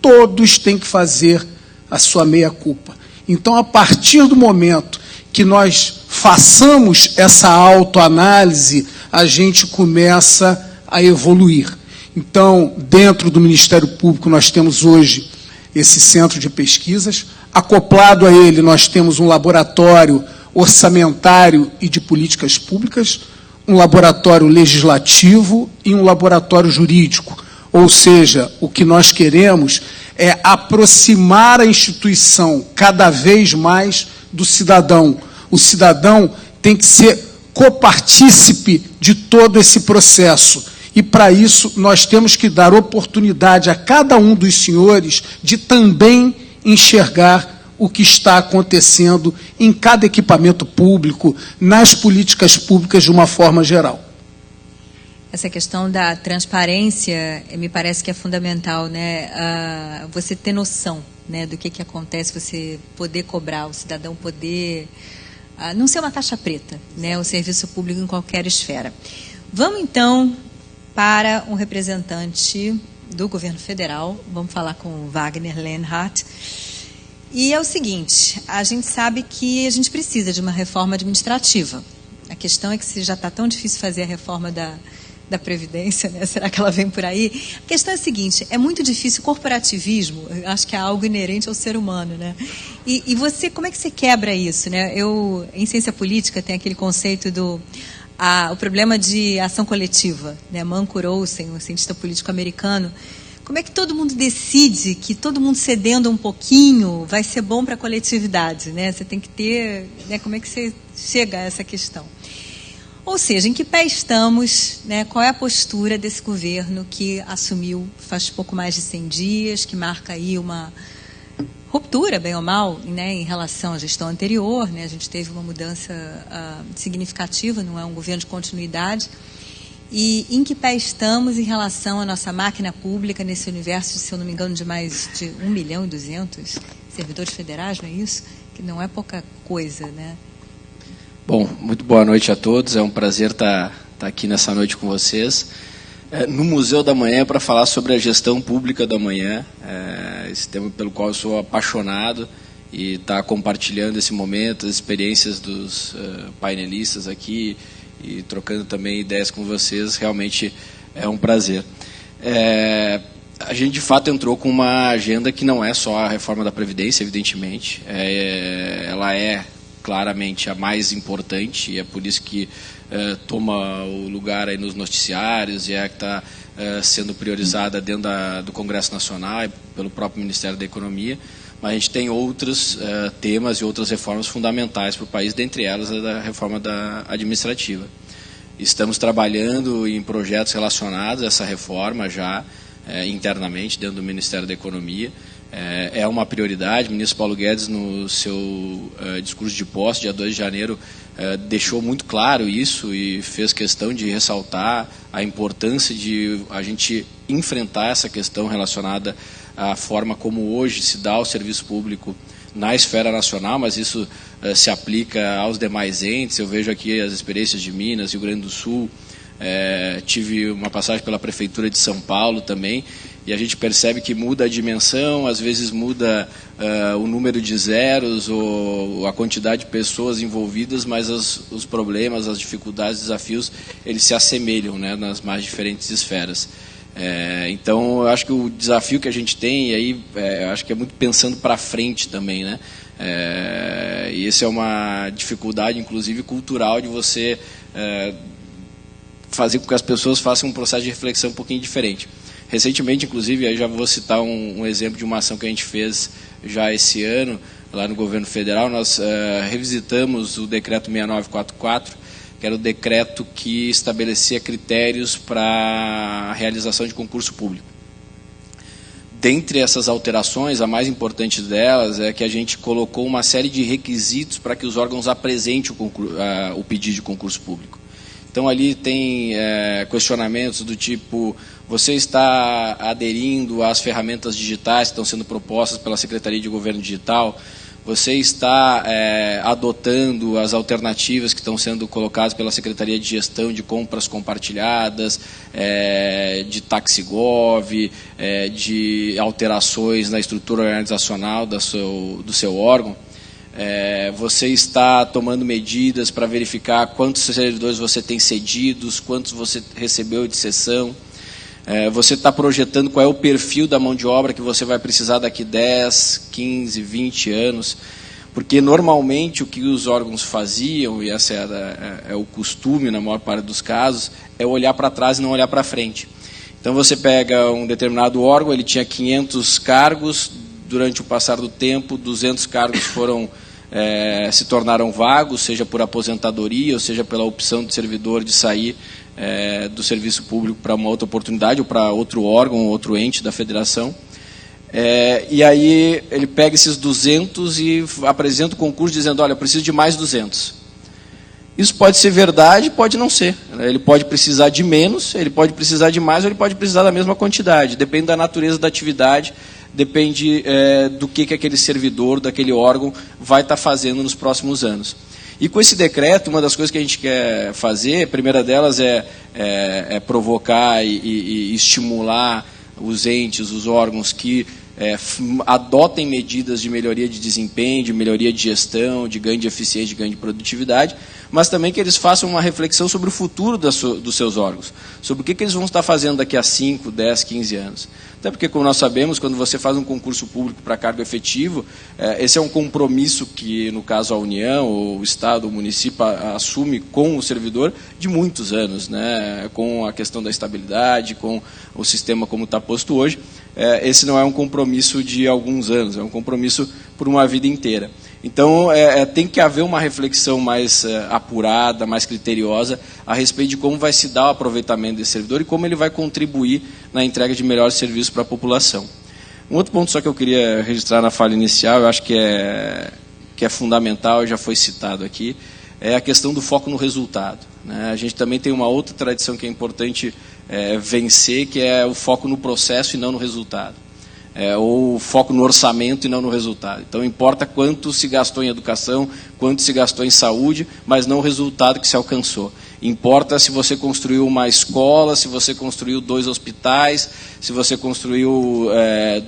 Todos têm que fazer a sua meia-culpa. Então, a partir do momento que nós façamos essa autoanálise, a gente começa a evoluir. Então, dentro do Ministério Público, nós temos hoje esse centro de pesquisas. Acoplado a ele, nós temos um laboratório orçamentário e de políticas públicas, um laboratório legislativo e um laboratório jurídico. Ou seja, o que nós queremos é aproximar a instituição cada vez mais do cidadão. O cidadão tem que ser copartícipe de todo esse processo. E, para isso, nós temos que dar oportunidade a cada um dos senhores de também enxergar o que está acontecendo em cada equipamento público, nas políticas públicas de uma forma geral. Essa questão da transparência me parece que é fundamental, né? Você ter noção, né, do que acontece, você poder cobrar, o cidadão poder não ser uma caixa preta, né, o serviço público em qualquer esfera. Vamos, então, para um representante do governo federal. Vamos falar com o Wagner Lenhardt. E é o seguinte, a gente sabe que a gente precisa de uma reforma administrativa. A questão é que se já está tão difícil fazer a reforma da Previdência, né? Será que ela vem por aí? A questão é a seguinte, é muito difícil, corporativismo, acho que é algo inerente ao ser humano, né? E você, como é que você quebra isso, né? Em ciência política tem aquele conceito o problema de ação coletiva, né? Mancur Olsen, um cientista político americano. Como é que todo mundo decide que todo mundo cedendo um pouquinho vai ser bom para a coletividade, né? Você tem que ter, né? Como é que você chega a essa questão? Ou seja, em que pé estamos, né? Qual é a postura desse governo que assumiu faz pouco mais de 100 dias, que marca aí uma ruptura, bem ou mal, né, em relação à gestão anterior, né? A gente teve uma mudança significativa, não é um governo de continuidade. E em que pé estamos em relação à nossa máquina pública nesse universo, se eu não me engano, de mais de 1,2 milhão servidores federais, não é isso? Que não é pouca coisa, né? Bom, muito boa noite a todos. É um prazer estar aqui nessa noite com vocês. No Museu da Manhã, para falar sobre a gestão pública da manhã, esse tema pelo qual eu sou apaixonado, e estar compartilhando esse momento, as experiências dos painelistas aqui, e trocando também ideias com vocês, realmente é um prazer. A gente, de fato, entrou com uma agenda que não é só a reforma da Previdência, evidentemente. Ela é claramente a mais importante, e é por isso que toma o lugar aí nos noticiários, e é a que está sendo priorizada dentro do Congresso Nacional e pelo próprio Ministério da Economia. Mas a gente tem outros temas e outras reformas fundamentais para o país, dentre elas a da reforma administrativa. Estamos trabalhando em projetos relacionados a essa reforma já internamente dentro do Ministério da Economia. É uma prioridade. O ministro Paulo Guedes, no seu discurso de posse, dia 2 de janeiro, deixou muito claro isso e fez questão de ressaltar a importância de a gente enfrentar essa questão relacionada à forma como hoje se dá o serviço público na esfera nacional, mas isso se aplica aos demais entes. Eu vejo aqui as experiências de Minas, Rio Grande do Sul, tive uma passagem pela Prefeitura de São Paulo também, e a gente percebe que muda a dimensão, às vezes muda o número de zeros ou a quantidade de pessoas envolvidas, mas os problemas, as dificuldades, os desafios, eles se assemelham, né, nas mais diferentes esferas. Então, eu acho que o desafio que a gente tem, e aí eu acho que é muito pensando para frente também, né? E essa é uma dificuldade, inclusive, cultural de você fazer com que as pessoas façam um processo de reflexão um pouquinho diferente. Recentemente, inclusive, eu já vou citar um exemplo de uma ação que a gente fez já esse ano, lá no governo federal. Nós revisitamos o decreto 6944, que era o decreto que estabelecia critérios para a realização de concurso público. Dentre essas alterações, a mais importante delas é que a gente colocou uma série de requisitos para que os órgãos apresentem o pedido de concurso público. Então, ali tem questionamentos do tipo: você está aderindo às ferramentas digitais que estão sendo propostas pela Secretaria de Governo Digital? Você está adotando as alternativas que estão sendo colocadas pela Secretaria de Gestão de Compras Compartilhadas, de Taxigov, de alterações na estrutura organizacional do seu órgão? Você está tomando medidas para verificar quantos servidores você tem cedidos, quantos você recebeu de cessão? Você está projetando qual é o perfil da mão de obra que você vai precisar daqui 10, 15, 20 anos? Porque, normalmente, o que os órgãos faziam, e esse é o costume na maior parte dos casos, é olhar para trás e não olhar para frente. Então, você pega um determinado órgão, ele tinha 500 cargos, durante o passar do tempo, 200 cargos se tornaram vagos, seja por aposentadoria, ou seja pela opção do servidor de sair do serviço público para uma outra oportunidade, ou para outro órgão, outro ente da federação. E aí ele pega esses 200 e apresenta o concurso dizendo: olha, eu preciso de mais 200. Isso pode ser verdade, pode não ser. Ele pode precisar de menos, ele pode precisar de mais, ou ele pode precisar da mesma quantidade. Depende da natureza da atividade, depende do que aquele servidor, daquele órgão vai estar fazendo nos próximos anos. E com esse decreto, uma das coisas que a gente quer fazer, a primeira delas é provocar e estimular os entes, os órgãos que adotem medidas de melhoria de desempenho, de melhoria de gestão, de ganho de eficiência, de ganho de produtividade, mas também que eles façam uma reflexão sobre o futuro dos seus órgãos, sobre o que eles vão estar fazendo daqui a 5, 10, 15 anos. Até porque, como nós sabemos, quando você faz um concurso público para cargo efetivo, esse é um compromisso que, no caso, a União, ou o Estado, o município, assume com o servidor de muitos anos, né? Com a questão da estabilidade, com o sistema como está posto hoje. Esse não é um compromisso de alguns anos, é um compromisso por uma vida inteira. Então, tem que haver uma reflexão mais apurada, mais criteriosa, a respeito de como vai se dar o aproveitamento desse servidor e como ele vai contribuir na entrega de melhores serviços para a população. Um outro ponto só que eu queria registrar na fala inicial, eu acho que é fundamental, já foi citado aqui, é a questão do foco no resultado, né? A gente também tem uma outra tradição que é importante vencer, que é o foco no processo e não no resultado. Ou foco no orçamento e não no resultado. Então, importa quanto se gastou em educação, quanto se gastou em saúde, mas não o resultado que se alcançou. Importa se você construiu uma escola, se você construiu 2 hospitais, se você construiu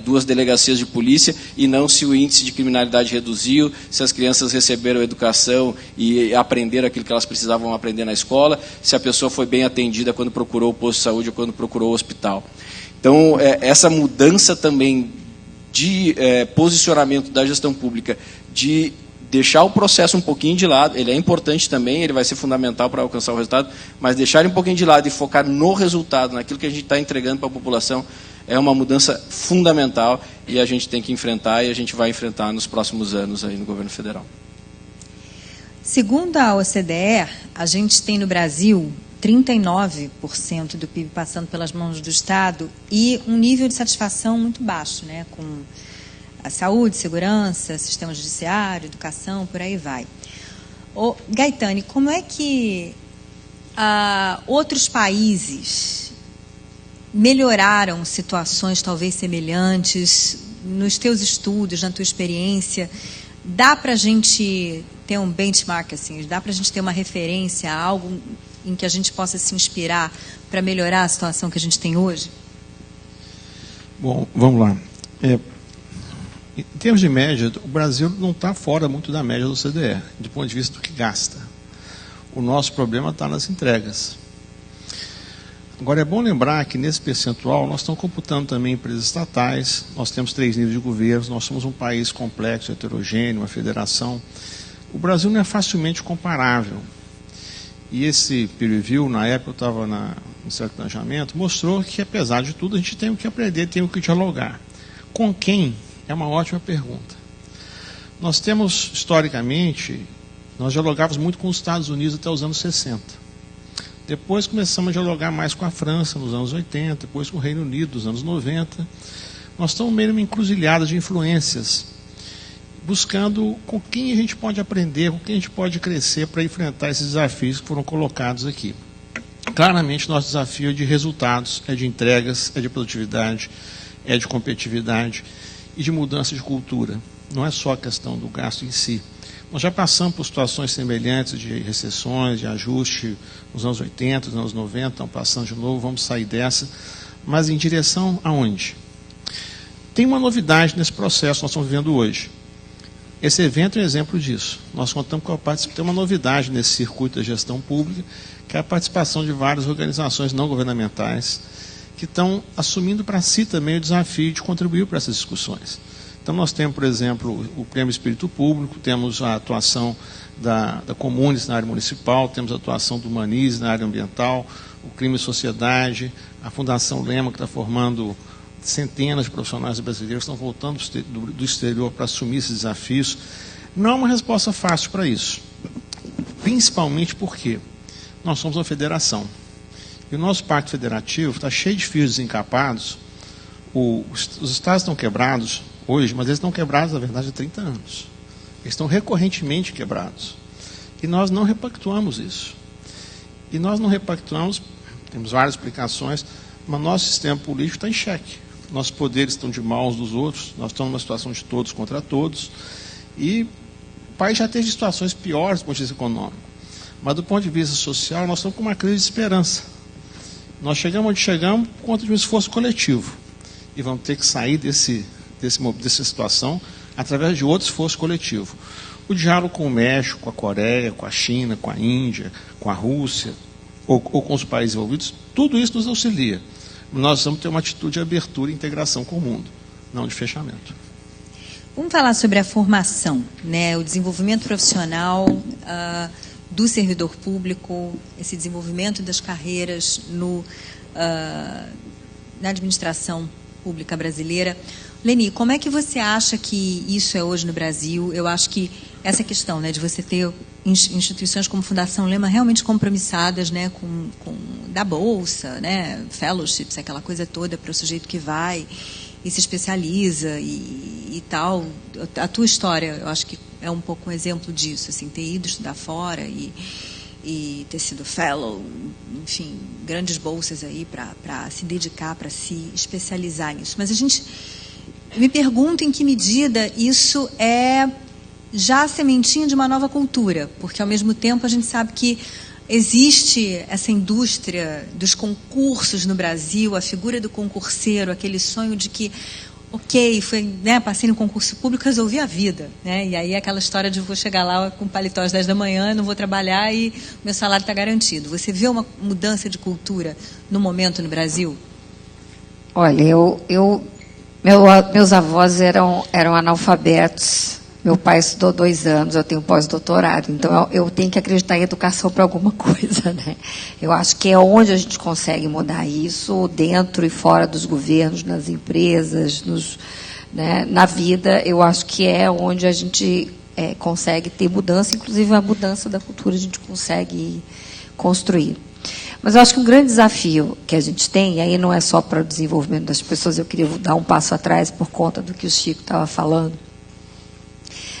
2 delegacias de polícia, e não se o índice de criminalidade reduziu, se as crianças receberam educação e aprenderam aquilo que elas precisavam aprender na escola, se a pessoa foi bem atendida quando procurou o posto de saúde ou quando procurou o hospital. Então, essa mudança também de posicionamento da gestão pública, de deixar o processo um pouquinho de lado, ele é importante também, ele vai ser fundamental para alcançar o resultado, mas deixar ele um pouquinho de lado e focar no resultado, naquilo que a gente está entregando para a população, é uma mudança fundamental e a gente tem que enfrentar e a gente vai enfrentar nos próximos anos aí no governo federal. Segundo a OCDE, a gente tem no Brasil 39% do PIB passando pelas mãos do Estado e um nível de satisfação muito baixo, né, com a saúde, segurança, sistema judiciário, educação, por aí vai. Gaetani, como é que outros países melhoraram situações talvez semelhantes nos teus estudos, na tua experiência? Dá para a gente ter um benchmark, assim, dá para a gente ter uma referência, algo em que a gente possa se inspirar para melhorar a situação que a gente tem hoje? Bom, vamos lá. Em termos de média, o Brasil não está fora muito da média do OCDE, do ponto de vista do que gasta. O nosso problema está nas entregas. Agora, é bom lembrar que nesse percentual nós estamos computando também empresas estatais, nós temos 3 níveis de governo, nós somos um país complexo, heterogêneo, uma federação O Brasil não é facilmente comparável. E esse peer review, na época eu estava no Centro de Planejamento, mostrou que, apesar de tudo, a gente tem o que aprender, tem o que dialogar. Com quem? É uma ótima pergunta. Nós temos, historicamente, nós dialogávamos muito com os Estados Unidos até os anos 60. Depois começamos a dialogar mais com a França nos anos 80, depois com o Reino Unido nos anos 90. Nós estamos meio numa encruzilhada de influências, buscando com quem a gente pode aprender, com quem a gente pode crescer para enfrentar esses desafios que foram colocados aqui. Claramente, nosso desafio é de resultados, é de entregas, é de produtividade, é de competitividade e de mudança de cultura. Não é só a questão do gasto em si. Nós já passamos por situações semelhantes de recessões, de ajuste nos anos 80, nos anos 90, estamos passando de novo, vamos sair dessa. Mas em direção aonde? Tem uma novidade nesse processo que nós estamos vivendo hoje. Esse evento é um exemplo disso. Nós contamos com a participação, tem uma novidade nesse circuito da gestão pública, que é a participação de várias organizações não governamentais, que estão assumindo para si também o desafio de contribuir para essas discussões. Então, nós temos, por exemplo, o Prêmio Espírito Público, temos a atuação da Comunes na área municipal, temos a atuação do Humanize na área ambiental, o Crime e Sociedade, a Fundação Lema, que está formando centenas de profissionais brasileiros que estão voltando do exterior para assumir esses desafios. Não é uma resposta fácil para isso, principalmente porque nós somos uma federação. E o nosso pacto federativo está cheio de fios desencapados. Os estados estão quebrados hoje, mas eles estão quebrados, na verdade, há 30 anos. Eles estão recorrentemente quebrados. E nós não repactuamos isso. E nós não repactuamos, temos várias explicações, mas nosso sistema político está em xeque. Nossos poderes estão de mãos dos outros, nós estamos numa situação de todos contra todos. E o país já teve situações piores do ponto de vista econômico. Mas do ponto de vista social, nós estamos com uma crise de esperança. Nós chegamos onde chegamos por conta de um esforço coletivo. E vamos ter que sair dessa situação através de outro esforço coletivo. O diálogo com o México, com a Coreia, com a China, com a Índia, com a Rússia, ou com os países envolvidos, tudo isso nos auxilia. Nós vamos ter uma atitude de abertura e integração com o mundo, não de fechamento. Vamos falar sobre a formação, né? O desenvolvimento profissional do servidor público, esse desenvolvimento das carreiras na administração pública brasileira. Leni, como é que você acha que isso é hoje no Brasil? Eu acho que essa questão, né, de você ter instituições como Fundação Lema realmente compromissadas, né, com da bolsa, né, fellowships, aquela coisa toda para o sujeito que vai e se especializa e tal. A tua história, eu acho que é um pouco um exemplo disso, assim, ter ido estudar fora e ter sido fellow, enfim, grandes bolsas aí para se dedicar, para se especializar nisso. Mas me pergunto em que medida isso é já a sementinha de uma nova cultura, porque ao mesmo tempo a gente sabe que existe essa indústria dos concursos no Brasil, a figura do concurseiro, aquele sonho de que, ok, passei no concurso público, resolvi a vida, né? E aí aquela história de vou chegar lá com paletó às 10 da manhã, não vou trabalhar e meu salário está garantido. Você vê uma mudança de cultura no momento no Brasil? Olha, meus avós eram analfabetos. Meu pai estudou 2 anos, eu tenho pós-doutorado, então eu tenho que acreditar em educação para alguma coisa, né? Eu acho que é onde a gente consegue mudar isso, dentro e fora dos governos, nas empresas, né, na vida. Eu acho que é onde a gente consegue ter mudança, inclusive a mudança da cultura a gente consegue construir. Mas eu acho que um grande desafio que a gente tem, e aí não é só para o desenvolvimento das pessoas, eu queria dar um passo atrás por conta do que o Chico estava falando.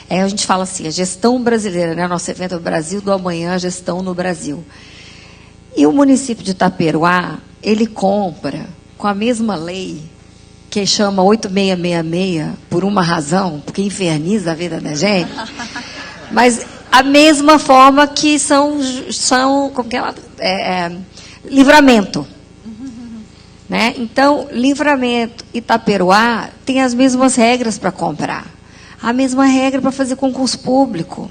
A gente fala assim, a gestão brasileira, né? Nosso evento é o Brasil do Amanhã, gestão no Brasil. E o município de Itaperuá, ele compra com a mesma lei, que chama 8666, por uma razão, porque inferniza a vida da gente, mas a mesma forma que são como que Livramento. Né? Então, Livramento e Itaperuá tem as mesmas regras para comprar. A mesma regra para fazer concurso público.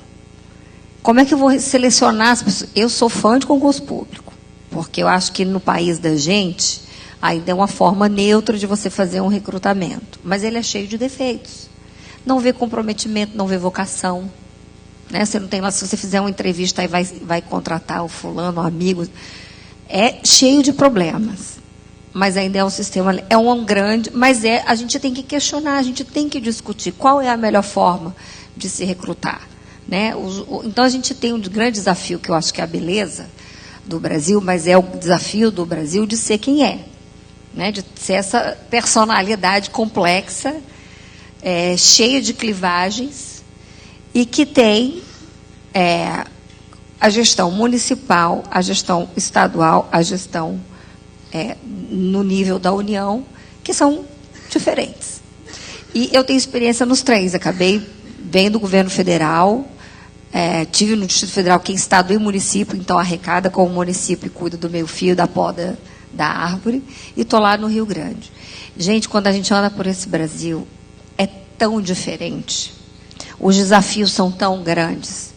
Como é que eu vou selecionar as pessoas? Eu sou fã de concurso público, porque eu acho que no país da gente ainda é uma forma neutra de você fazer um recrutamento. Mas ele é cheio de defeitos. Não vê comprometimento, não vê vocação. né? Você não tem lá, se você fizer uma entrevista aí vai contratar o fulano, o amigo. É cheio de problemas. Mas ainda é um sistema, é um grande, mas a gente tem que questionar, a gente tem que discutir qual é a melhor forma de se recrutar, né? Então a gente tem um grande desafio, que eu acho que é a beleza do Brasil, mas é o desafio do Brasil de ser quem é, né? De ser essa personalidade complexa, cheia de clivagens, e que tem a gestão municipal, a gestão estadual, a gestão no nível da União, que são diferentes. E eu tenho experiência nos três. Acabei vendo o governo federal, tive no Distrito Federal, que é estado e município, então arrecada com o município e cuida do meio-fio, da poda da árvore, e estou lá no Rio Grande. Gente, quando a gente anda por esse Brasil, é tão diferente. Os desafios são tão grandes.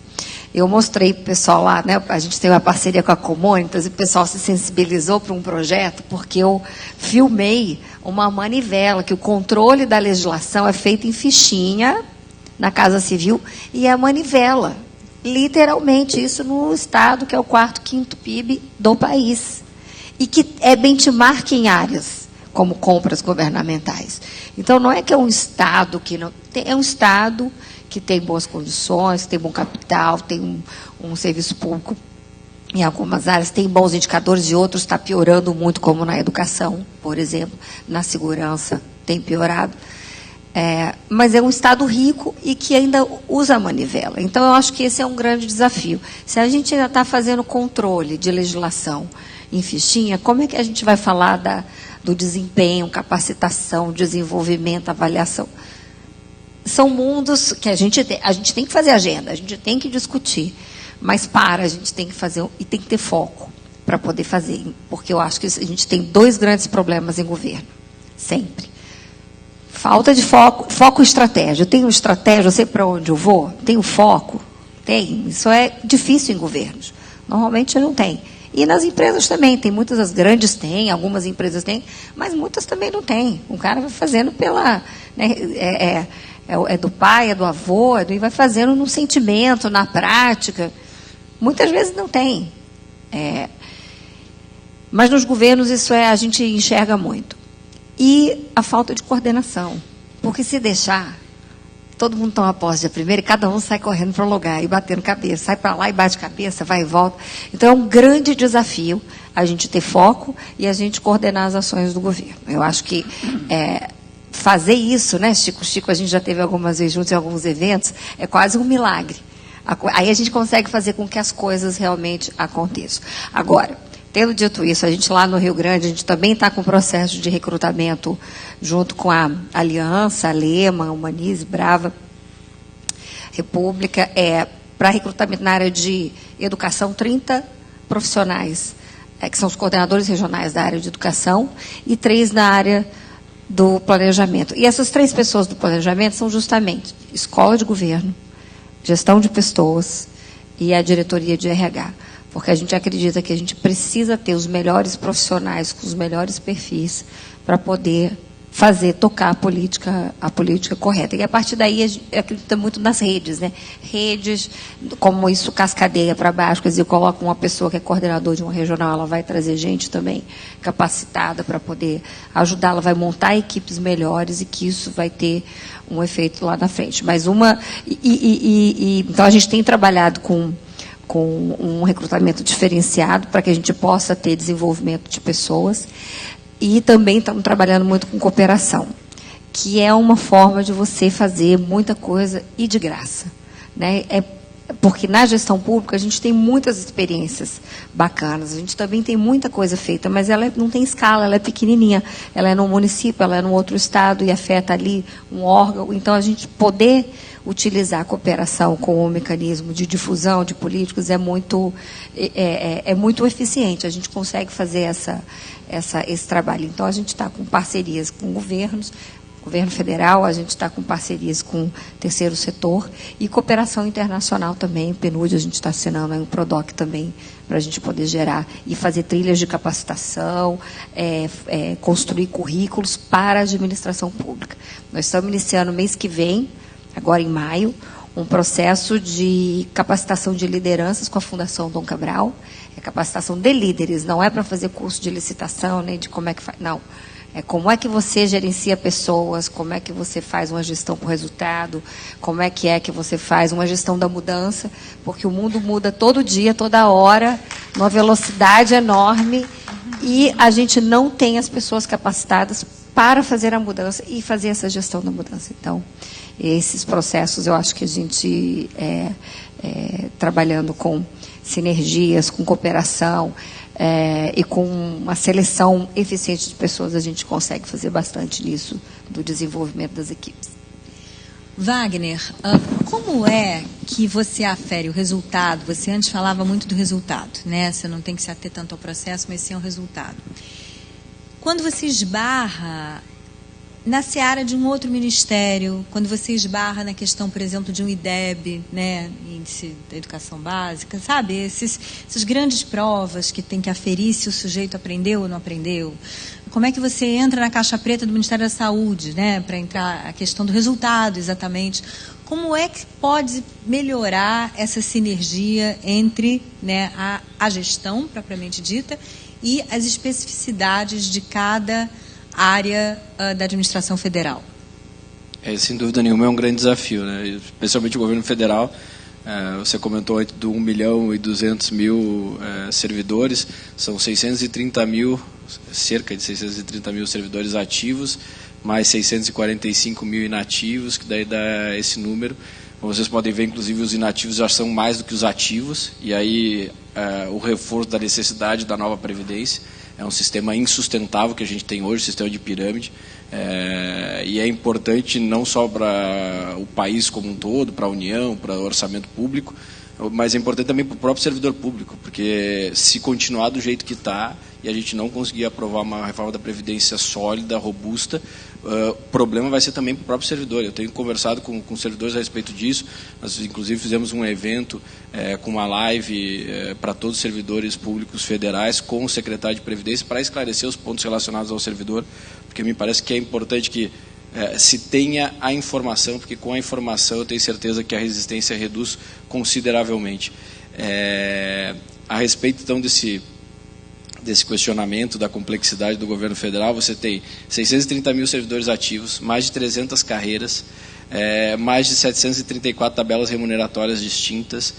Eu mostrei para o pessoal lá, né, a gente tem uma parceria com a Comunitas, e o pessoal se sensibilizou para um projeto, porque eu filmei uma manivela, que o controle da legislação é feito em fichinha, na Casa Civil, e é a manivela. Literalmente, isso no estado que é o 4º, 5º PIB do país. E que é benchmark em áreas, como compras governamentais. Então, não é que é um estado que não... É um estado que tem boas condições, que tem bom capital, tem um serviço público em algumas áreas, tem bons indicadores, e outros está piorando muito, como na educação, por exemplo, na segurança, tem piorado. Mas é um estado rico e que ainda usa a manivela. Então, eu acho que esse é um grande desafio. Se a gente ainda está fazendo controle de legislação em fichinha, como é que a gente vai falar do desempenho, capacitação, desenvolvimento, avaliação? São mundos que a gente tem que fazer agenda, a gente tem que discutir, mas a gente tem que fazer, e tem que ter foco para poder fazer, porque eu acho que a gente tem 2 grandes problemas em governo, sempre. Falta de foco e estratégia. Eu tenho estratégia, eu sei para onde eu vou, tenho foco, tem. Isso é difícil em governos. Normalmente não tem. E nas empresas também, tem muitas, as grandes têm, algumas empresas têm, mas muitas também não têm. O cara vai fazendo pela... Né, é do pai, é do avô, e vai fazendo no sentimento, na prática. Muitas vezes não tem. Mas nos governos isso a gente enxerga muito. E a falta de coordenação. Porque se deixar, todo mundo toma posse de primeira e cada um sai correndo para um lugar e batendo cabeça. Sai para lá e bate cabeça, vai e volta. Então é um grande desafio a gente ter foco e a gente coordenar as ações do governo. Eu acho que... fazer isso, né, Chico, a gente já teve algumas vezes juntos em alguns eventos, é quase um milagre. Aí a gente consegue fazer com que as coisas realmente aconteçam. Agora, tendo dito isso, a gente lá no Rio Grande, a gente também está com o processo de recrutamento junto com a Aliança, a Lema, Humanize, Brava, República, para recrutamento na área de educação, 30 profissionais, que são os coordenadores regionais da área de educação, e 3 na área do planejamento. E essas 3 pessoas do planejamento são justamente escola de governo, gestão de pessoas e a diretoria de RH. Porque a gente acredita que a gente precisa ter os melhores profissionais com os melhores perfis para poder tocar a política correta. E a partir daí a gente acredita muito nas redes, né? Redes, como isso cascadeia para baixo, quer dizer, coloca uma pessoa que é coordenador de uma regional, ela vai trazer gente também capacitada para poder ajudar, ela vai montar equipes melhores e que isso vai ter um efeito lá na frente. Mas então a gente tem trabalhado com um recrutamento diferenciado para que a gente possa ter desenvolvimento de pessoas. E também estamos trabalhando muito com cooperação, que é uma forma de você fazer muita coisa e de graça, né? Porque na gestão pública a gente tem muitas experiências bacanas, a gente também tem muita coisa feita, mas ela não tem escala, ela é pequenininha, ela é no município, ela é no outro estado e afeta ali um órgão. Então, a gente poder utilizar a cooperação como um mecanismo de difusão de políticos é muito eficiente, a gente consegue fazer esse trabalho. Então, a gente está com parcerias com governos, governo federal, a gente está com parcerias com o terceiro setor e cooperação internacional também, o PNUD, a gente está assinando aí um PRODOC também, para a gente poder gerar e fazer trilhas de capacitação, construir currículos para a administração pública. Nós estamos iniciando mês que vem, agora em maio, um processo de capacitação de lideranças com a Fundação Dom Cabral. É capacitação de líderes, não é para fazer curso de licitação, nem de como é que faz, não. É como é que você gerencia pessoas, como é que você faz uma gestão com resultado, como é que você faz uma gestão da mudança, porque o mundo muda todo dia, toda hora, numa velocidade enorme, e a gente não tem as pessoas capacitadas para fazer a mudança e fazer essa gestão da mudança. Então, esses processos, eu acho que a gente, trabalhando com sinergias, com cooperação, e com uma seleção eficiente de pessoas, a gente consegue fazer bastante nisso, do desenvolvimento das equipes. Wagner, como é que você afere o resultado? Você antes falava muito do resultado, né? Você não tem que se ater tanto ao processo, mas sim ao resultado. Quando você esbarra na seara de um outro ministério, quando você esbarra na questão, por exemplo, de um IDEB, né, Índice da Educação Básica, sabe? Essas grandes provas que tem que aferir se o sujeito aprendeu ou não aprendeu. Como é que você entra na caixa preta do Ministério da Saúde, né, para entrar a questão do resultado, exatamente? Como é que pode melhorar essa sinergia entre, né, a gestão, propriamente dita, e as especificidades de cada área da administração federal? Sem dúvida nenhuma é um grande desafio, né? Especialmente o governo federal. Você comentou do 1.200.000 servidores, são 630 mil, cerca de 630 mil servidores ativos, mais 645 mil inativos, que daí dá esse número. Como vocês podem ver, inclusive, os inativos já são mais do que os ativos, e aí o reforço da necessidade da nova Previdência. É um sistema insustentável que a gente tem hoje, sistema de pirâmide, e é importante não só para o país como um todo, para a União, para o orçamento público, mas é importante também para o próprio servidor público, porque se continuar do jeito que está e a gente não conseguir aprovar uma reforma da Previdência sólida, robusta, o problema vai ser também para o próprio servidor. Eu tenho conversado com servidores a respeito disso. Nós, inclusive, fizemos um evento com uma live para todos os servidores públicos federais com o secretário de Previdência para esclarecer os pontos relacionados ao servidor, porque me parece que é importante que se tenha a informação, porque com a informação eu tenho certeza que a resistência reduz consideravelmente. A respeito, então, desse questionamento da complexidade do governo federal, você tem 630 mil servidores ativos, mais de 300 carreiras, mais de 734 tabelas remuneratórias distintas,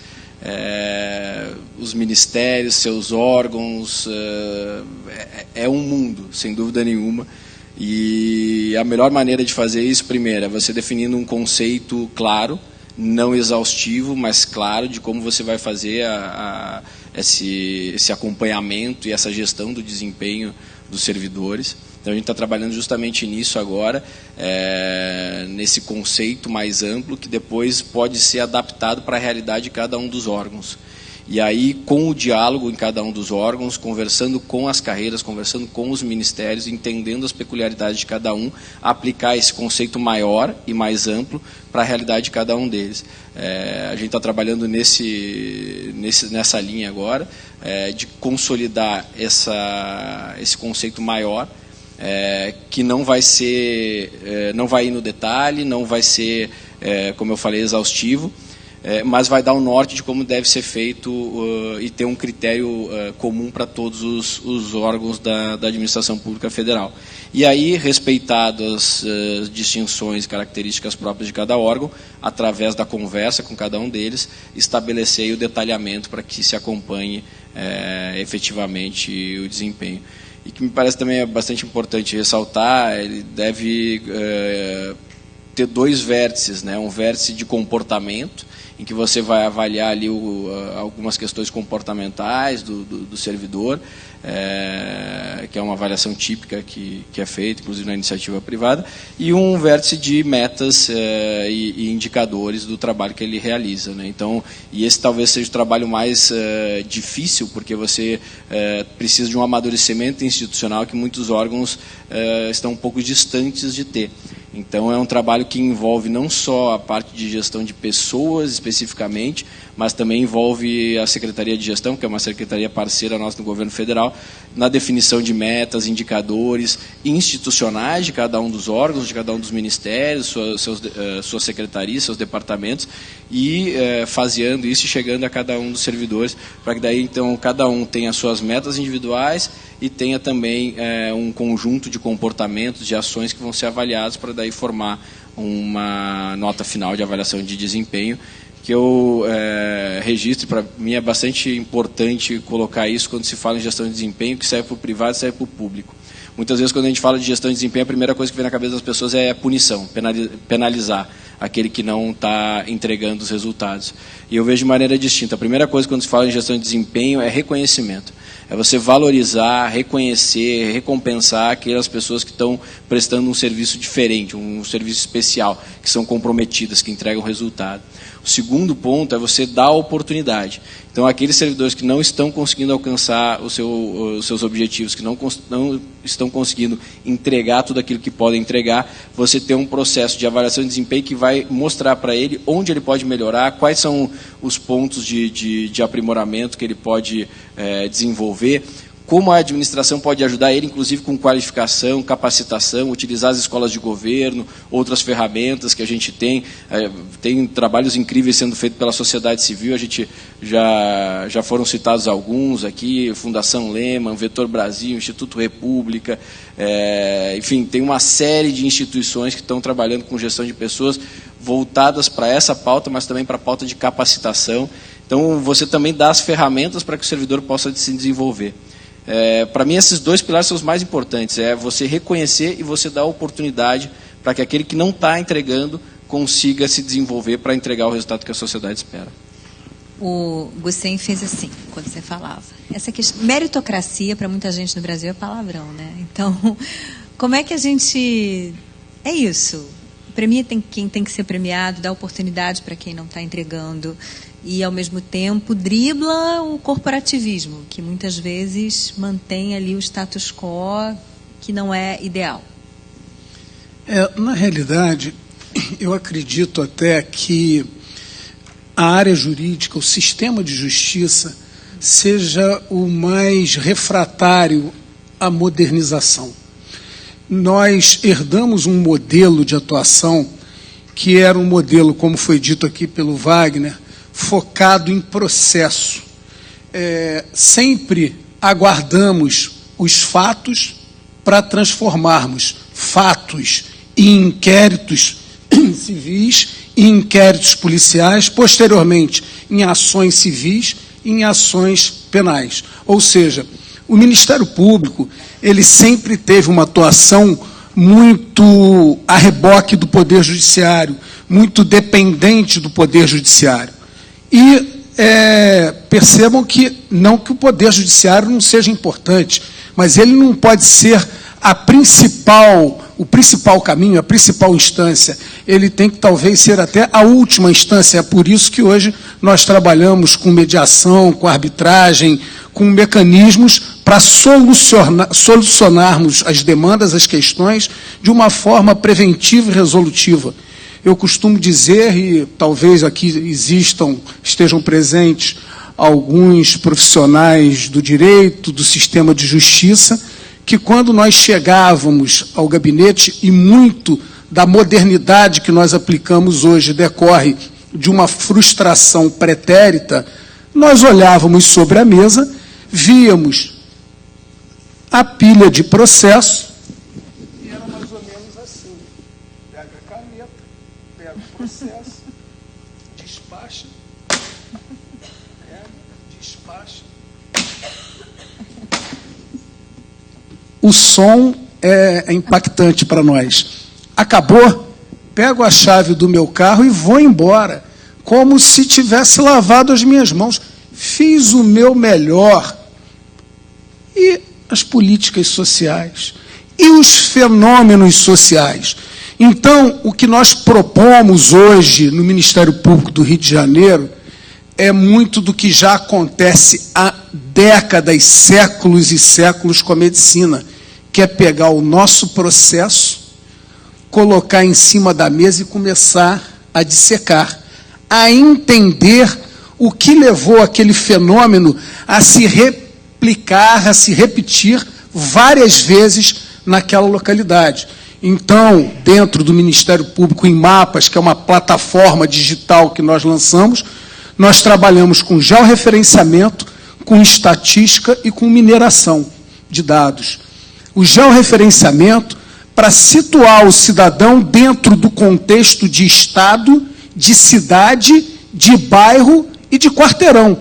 os ministérios, seus órgãos, é um mundo, sem dúvida nenhuma. E a melhor maneira de fazer isso, primeiro, é você definindo um conceito claro, não exaustivo, mas claro, de como você vai fazer esse acompanhamento e essa gestão do desempenho dos servidores. Então, a gente está trabalhando justamente nisso agora, nesse conceito mais amplo, que depois pode ser adaptado para a realidade de cada um dos órgãos. E aí, com o diálogo em cada um dos órgãos, conversando com as carreiras, conversando com os ministérios, entendendo as peculiaridades de cada um, aplicar esse conceito maior e mais amplo para a realidade de cada um deles. A gente está trabalhando nessa linha agora, de consolidar esse conceito maior, que não vai ir no detalhe, não vai ser, como eu falei, exaustivo, mas vai dar um norte de como deve ser feito e ter um critério comum para todos os órgãos da administração pública federal. E aí, respeitadas as distinções e características próprias de cada órgão, através da conversa com cada um deles, estabelecer o detalhamento para que se acompanhe efetivamente o desempenho. E que me parece também bastante importante ressaltar, ele deve ter dois vértices, né? Um vértice de comportamento, em que você vai avaliar ali algumas questões comportamentais do servidor, que é uma avaliação típica que é feita, inclusive na iniciativa privada, e um vértice de metas e indicadores do trabalho que ele realiza, né? Então, e esse talvez seja o trabalho mais difícil, porque você precisa de um amadurecimento institucional que muitos órgãos estão um pouco distantes de ter. Então, é um trabalho que envolve não só a parte de gestão de pessoas, especificamente, mas também envolve a Secretaria de Gestão, que é uma secretaria parceira nossa no governo federal, na definição de metas, indicadores institucionais de cada um dos órgãos, de cada um dos ministérios, suas secretarias, seus departamentos, e faseando isso e chegando a cada um dos servidores, para que daí então cada um tenha as suas metas individuais e tenha também um conjunto de comportamentos, de ações que vão ser avaliados para daí formar uma nota final de avaliação de desempenho, que eu registro. Para mim é bastante importante colocar isso quando se fala em gestão de desempenho, que serve para o privado e serve para o público. Muitas vezes, quando a gente fala de gestão de desempenho, a primeira coisa que vem na cabeça das pessoas é a punição, penalizar aquele que não está entregando os resultados. E eu vejo de maneira distinta. A primeira coisa, quando se fala em gestão de desempenho, é reconhecimento. É você valorizar, reconhecer, recompensar aquelas pessoas que estão prestando um serviço diferente, um serviço especial, que são comprometidas, que entregam resultado. O segundo ponto é você dar a oportunidade. Então, aqueles servidores que não estão conseguindo alcançar os seus objetivos, que não estão conseguindo entregar tudo aquilo que podem entregar, você tem um processo de avaliação de desempenho que vai mostrar para ele onde ele pode melhorar, quais são os pontos de aprimoramento que ele pode desenvolver, como a administração pode ajudar ele, inclusive com qualificação, capacitação, utilizar as escolas de governo, outras ferramentas que a gente tem. Tem trabalhos incríveis sendo feitos pela sociedade civil, a gente já foram citados alguns aqui, Fundação Lehman, Vetor Brasil, Instituto República, enfim, tem uma série de instituições que estão trabalhando com gestão de pessoas voltadas para essa pauta, mas também para a pauta de capacitação. Então, você também dá as ferramentas para que o servidor possa se desenvolver. Para mim, esses dois pilares são os mais importantes. É você reconhecer e você dar oportunidade para que aquele que não está entregando consiga se desenvolver para entregar o resultado que a sociedade espera. O Gussen fez assim, quando você falava. Essa questão, meritocracia, para muita gente no Brasil, é palavrão, né? Então, como é que a gente... É isso. Premia quem tem que ser premiado, dá oportunidade para quem não está entregando. E, ao mesmo tempo, dribla o corporativismo, que muitas vezes mantém ali o status quo, que não é ideal. Na realidade, eu acredito até que a área jurídica, o sistema de justiça, seja o mais refratário à modernização. Nós herdamos um modelo de atuação que era um modelo, como foi dito aqui pelo Wagner, focado em processo. Sempre aguardamos os fatos para transformarmos fatos em inquéritos civis e inquéritos policiais, posteriormente em ações civis e em ações penais. Ou seja, o Ministério Público ele sempre teve uma atuação muito a reboque do Poder Judiciário, muito dependente do Poder Judiciário. E percebam que não que o Poder Judiciário não seja importante, mas ele não pode ser o principal caminho, a principal instância. Ele tem que talvez ser até a última instância. É por isso que hoje nós trabalhamos com mediação, com arbitragem, com mecanismos para solucionarmos as demandas, as questões, de uma forma preventiva e resolutiva. Eu costumo dizer, e talvez aqui estejam presentes alguns profissionais do direito, do sistema de justiça, que quando nós chegávamos ao gabinete, e muito da modernidade que nós aplicamos hoje decorre de uma frustração pretérita, nós olhávamos sobre a mesa, víamos a pilha de processo, e era mais ou menos assim. Pega a caneta, pega o processo, despacha, despacha. O som é impactante para nós. Acabou, pego a chave do meu carro e vou embora, como se tivesse lavado as minhas mãos. Fiz o meu melhor. E as políticas sociais, e os fenômenos sociais. Então, o que nós propomos hoje no Ministério Público do Rio de Janeiro é muito do que já acontece há décadas, séculos e séculos com a medicina, que é pegar o nosso processo, colocar em cima da mesa e começar a dissecar, a entender o que levou aquele fenômeno a se replicar, a se repetir várias vezes naquela localidade. Então, dentro do Ministério Público em Mapas, que é uma plataforma digital que nós lançamos, nós trabalhamos com georreferenciamento, com estatística e com mineração de dados. O georreferenciamento, para situar o cidadão dentro do contexto de estado, de cidade, de bairro e de quarteirão.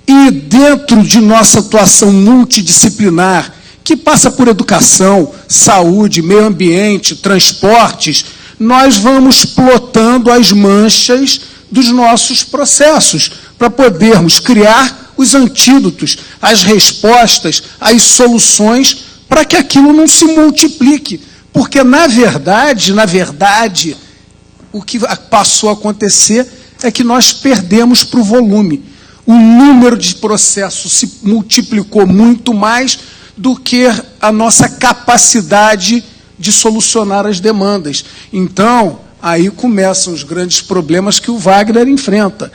E dentro de nossa atuação multidisciplinar, que passa por educação, saúde, meio ambiente, transportes, nós vamos plotando as manchas dos nossos processos, para podermos criar os antídotos, as respostas, as soluções, para que aquilo não se multiplique. Porque, na verdade, o que passou a acontecer é que nós perdemos para o volume. O número de processos se multiplicou muito mais do que a nossa capacidade de solucionar as demandas. Então, aí começam os grandes problemas que o Wagner enfrenta.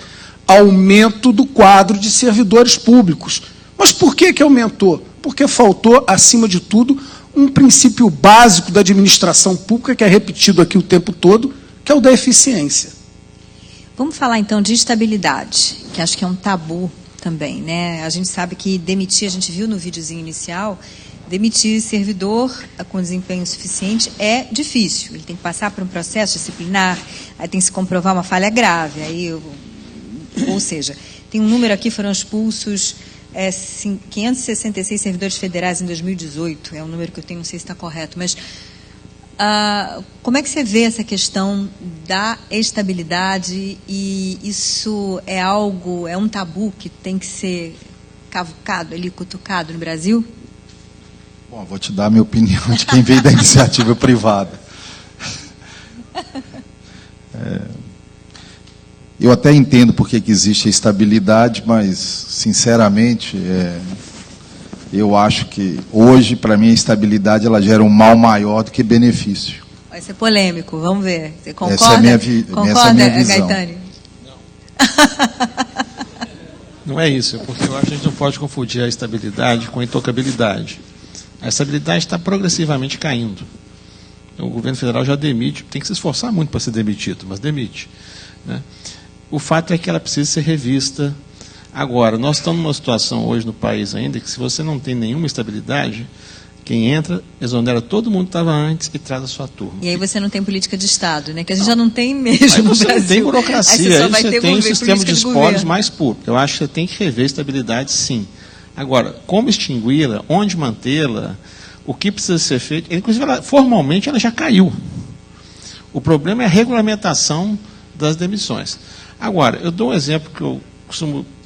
Aumento do quadro de servidores públicos. Mas por que aumentou? Porque faltou, acima de tudo, um princípio básico da administração pública, que é repetido aqui o tempo todo, que é o da eficiência. Vamos falar, então, de estabilidade, que acho que é um tabu também, né? A gente sabe que demitir, a gente viu no videozinho inicial, demitir servidor com desempenho suficiente é difícil. Ele tem que passar por um processo disciplinar, aí tem que se comprovar uma falha grave. Ou seja, tem um número aqui, foram expulsos 566 servidores federais em 2018. É um número que eu tenho, não sei se está correto, mas como é que você vê essa questão da estabilidade? E isso é um tabu que tem que ser cavucado, ali, cutucado no Brasil? Bom, vou te dar a minha opinião de quem veio da iniciativa privada. Eu até entendo por que existe a estabilidade, mas, sinceramente, eu acho que hoje, para mim, a estabilidade ela gera um mal maior do que benefício. Vai ser polêmico, vamos ver. Você concorda? Essa é a minha visão. Gaetani? Não é isso, porque eu acho que a gente não pode confundir a estabilidade com a intocabilidade. A estabilidade está progressivamente caindo. O governo federal já demite, tem que se esforçar muito para ser demitido, mas demite, né? O fato é que ela precisa ser revista. Agora, nós estamos numa situação hoje no país ainda que, se você não tem nenhuma estabilidade, quem entra, exonera todo mundo que estava antes e traz a sua turma. E aí você não tem política de Estado, né? Que a gente já não tem mesmo no Brasil. Aí você não tem burocracia, aí você tem um sistema de espólios governo mais público. Eu acho que você tem que rever a estabilidade, sim. Agora, como extingui-la, onde mantê-la, o que precisa ser feito, inclusive, formalmente, ela já caiu. O problema é a regulamentação das demissões. Agora, eu dou um exemplo que eu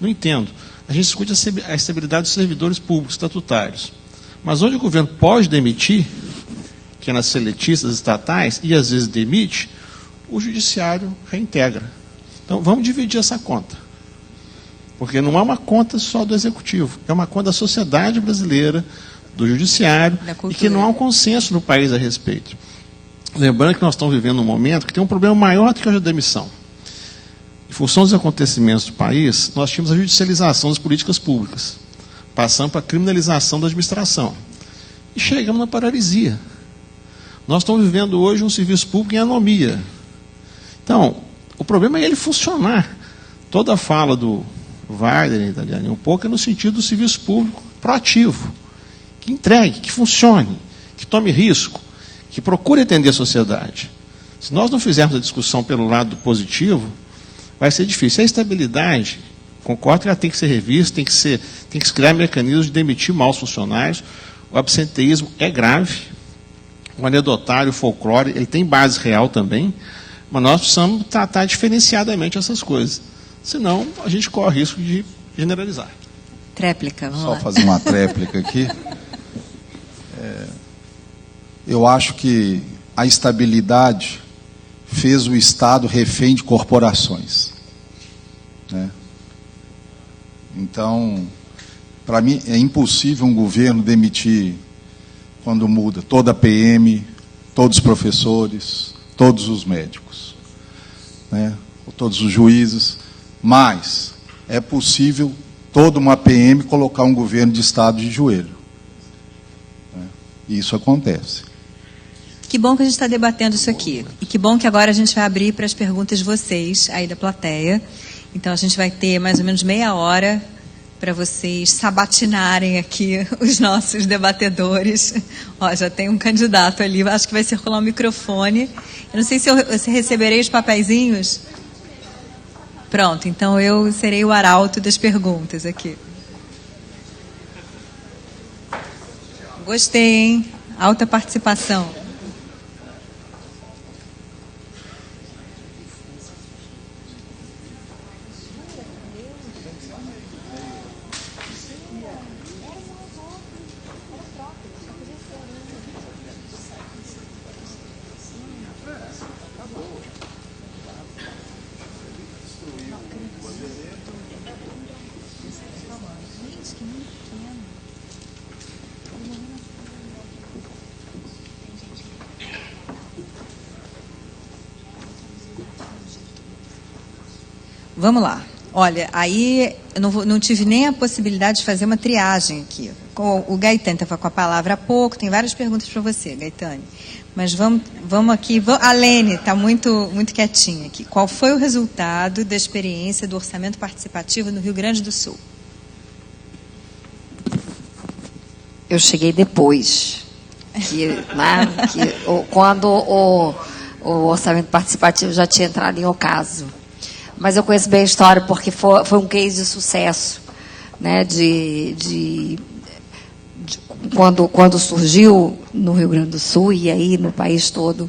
não entendo. A gente discute a estabilidade dos servidores públicos estatutários. Mas onde o governo pode demitir, que é nas seletistas estatais, e às vezes demite, o judiciário reintegra. Então, vamos dividir essa conta. Porque não é uma conta só do executivo, é uma conta da sociedade brasileira, do judiciário, e que não há um consenso no país a respeito. Lembrando que nós estamos vivendo um momento que tem um problema maior do que a demissão. Em função dos acontecimentos do país, nós tínhamos a judicialização das políticas públicas, passando para a criminalização da administração. E chegamos na paralisia. Nós estamos vivendo hoje um serviço público em anomia. Então, o problema é ele funcionar. Toda a fala do Wagner, Italiani, um pouco é no sentido do serviço público proativo, que entregue, que funcione, que tome risco, que procure atender a sociedade. Se nós não fizermos a discussão pelo lado positivo, vai ser difícil. A estabilidade, concordo que ela tem que ser revista, tem que se criar mecanismos de demitir maus funcionários. O absenteísmo é grave, o anedotário, o folclore, ele tem base real também, mas nós precisamos tratar diferenciadamente essas coisas. Senão, a gente corre risco de generalizar. Tréplica, vamos lá. Só fazer uma tréplica aqui. Eu acho que a estabilidade fez o Estado refém de corporações, né? Então, para mim, é impossível um governo demitir, quando muda, toda a PM, todos os professores, todos os médicos, né? Todos os juízes, mas é possível toda uma PM colocar um governo de Estado de joelho, né? E isso acontece. Que bom que a gente está debatendo isso aqui. E que bom que agora a gente vai abrir para as perguntas de vocês, aí da plateia. Então, a gente vai ter mais ou menos meia hora para vocês sabatinarem aqui os nossos debatedores. Ó, já tem um candidato ali, acho que vai circular um microfone. Eu não sei se receberei os papeizinhos. Pronto, então eu serei o arauto das perguntas aqui. Gostei, hein? Alta participação. Vamos lá. Olha, aí eu não tive nem a possibilidade de fazer uma triagem aqui. O Gaetano estava com a palavra há pouco, tem várias perguntas para você, Gaetano. Mas vamos aqui. A Lene está muito quietinha aqui. Qual foi o resultado da experiência do orçamento participativo no Rio Grande do Sul? Eu cheguei depois. Quando o orçamento participativo já tinha entrado em ocaso. Mas eu conheço bem a história porque foi um case de sucesso, né, quando surgiu no Rio Grande do Sul e aí no país todo,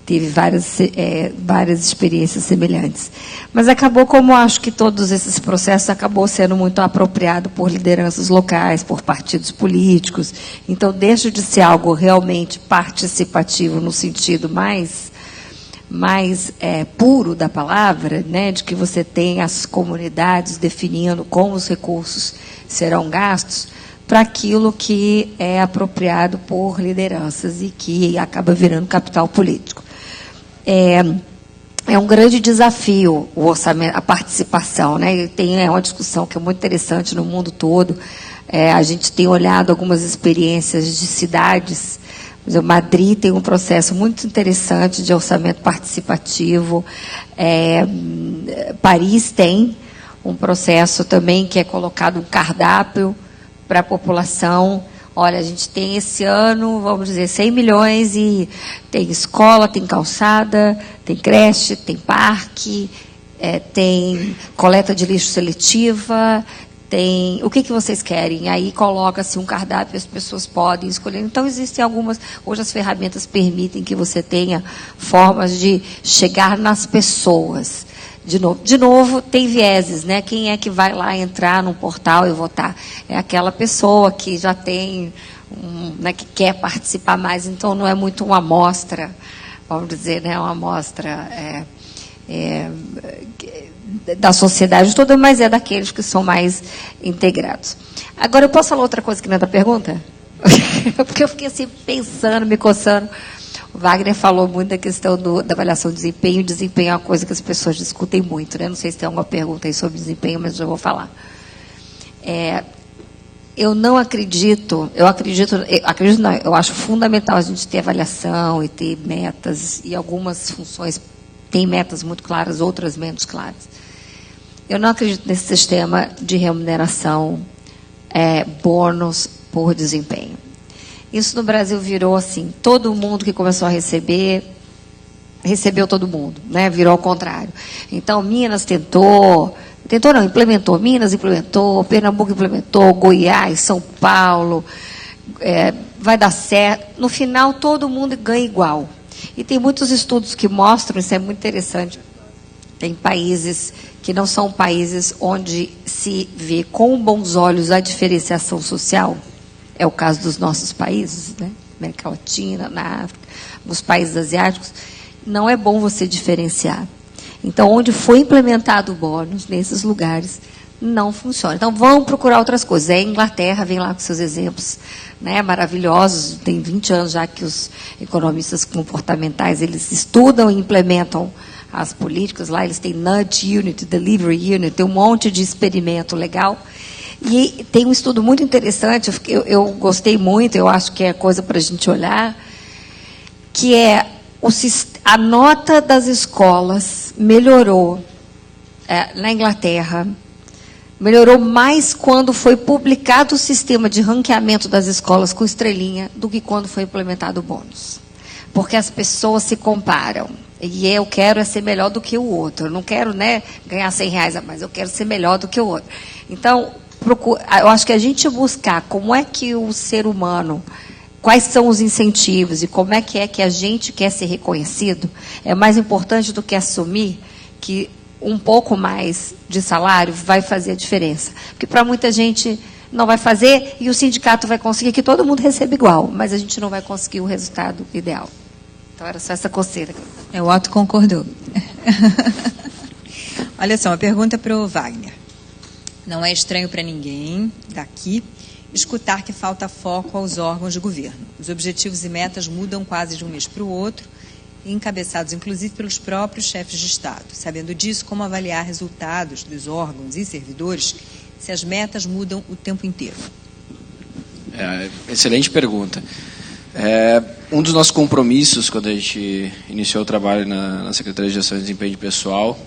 teve várias experiências semelhantes. Mas acabou, como acho que todos esses processos, acabou sendo muito apropriado por lideranças locais, por partidos políticos. Então, deixa de ser algo realmente participativo no sentido mais puro da palavra, né, de que você tem as comunidades definindo como os recursos serão gastos, para aquilo que é apropriado por lideranças e que acaba virando capital político. É um grande desafio o orçamento, a participação, né? É uma discussão que é muito interessante no mundo todo. A gente tem olhado algumas experiências de cidades. Madrid tem um processo muito interessante de orçamento participativo. Paris tem um processo também que é colocado um cardápio para a população. Olha, a gente tem esse ano, vamos dizer, 100 milhões e tem escola, tem calçada, tem creche, tem parque, tem coleta de lixo seletiva, tem o que vocês querem. Aí coloca-se um cardápio, as pessoas podem escolher. Então, existem algumas... Hoje as ferramentas permitem que você tenha formas de chegar nas pessoas. De novo, tem vieses, né? Quem é que vai lá entrar num portal e votar? É aquela pessoa que já tem, né, que quer participar mais. Então, não é muito uma amostra, vamos dizer, né? Uma amostra da sociedade toda, mas é daqueles que são mais integrados. Agora, eu posso falar outra coisa que não é da pergunta? Porque eu fiquei assim, pensando, me coçando. O Wagner falou muito da questão da avaliação de desempenho. Desempenho é uma coisa que as pessoas discutem muito, né? Não sei se tem alguma pergunta aí sobre desempenho, mas eu já vou falar. Eu não acredito, eu acho fundamental a gente ter avaliação e ter metas, e algumas funções têm metas muito claras, outras menos claras. Eu não acredito nesse sistema de remuneração, bônus por desempenho. Isso no Brasil virou assim, todo mundo que começou a receber, recebeu todo mundo, né? Virou ao contrário. Então, Minas implementou, Minas implementou, Pernambuco implementou, Goiás, São Paulo, vai dar certo. No final, todo mundo ganha igual. E tem muitos estudos que mostram, isso é muito interessante, tem países que não são países onde se vê com bons olhos a diferenciação social. É o caso dos nossos países, né? América Latina, na África, nos países asiáticos. Não é bom você diferenciar. Então, onde foi implementado o bônus, nesses lugares, não funciona. Então, vamos procurar outras coisas. A Inglaterra vem lá com seus exemplos, né, maravilhosos. Tem 20 anos já que os economistas comportamentais, eles estudam e implementam as políticas. Lá eles têm Nudge Unit, Delivery Unit, tem um monte de experimento legal. E tem um estudo muito interessante, eu gostei muito, eu acho que é coisa para a gente olhar, que é a nota das escolas melhorou na Inglaterra, melhorou mais quando foi publicado o sistema de ranqueamento das escolas com estrelinha do que quando foi implementado o bônus. Porque as pessoas se comparam. E eu quero ser melhor do que o outro. Eu não quero, ganhar R$100 a mais, eu quero ser melhor do que o outro. Então, eu acho que a gente buscar como é que o ser humano, quais são os incentivos e como é que a gente quer ser reconhecido, é mais importante do que assumir que um pouco mais de salário vai fazer a diferença. Porque para muita gente não vai fazer e o sindicato vai conseguir que todo mundo receba igual, mas a gente não vai conseguir o resultado ideal. Então, era só essa coceira. O Otto concordou. Olha só, uma pergunta para o Wagner. Não é estranho para ninguém daqui escutar que falta foco aos órgãos de governo. Os objetivos e metas mudam quase de um mês para o outro, encabeçados inclusive pelos próprios chefes de Estado. Sabendo disso, como avaliar resultados dos órgãos e servidores se as metas mudam o tempo inteiro? Excelente pergunta. Um dos nossos compromissos, quando a gente iniciou o trabalho na Secretaria de Gestão e Desempenho Pessoal,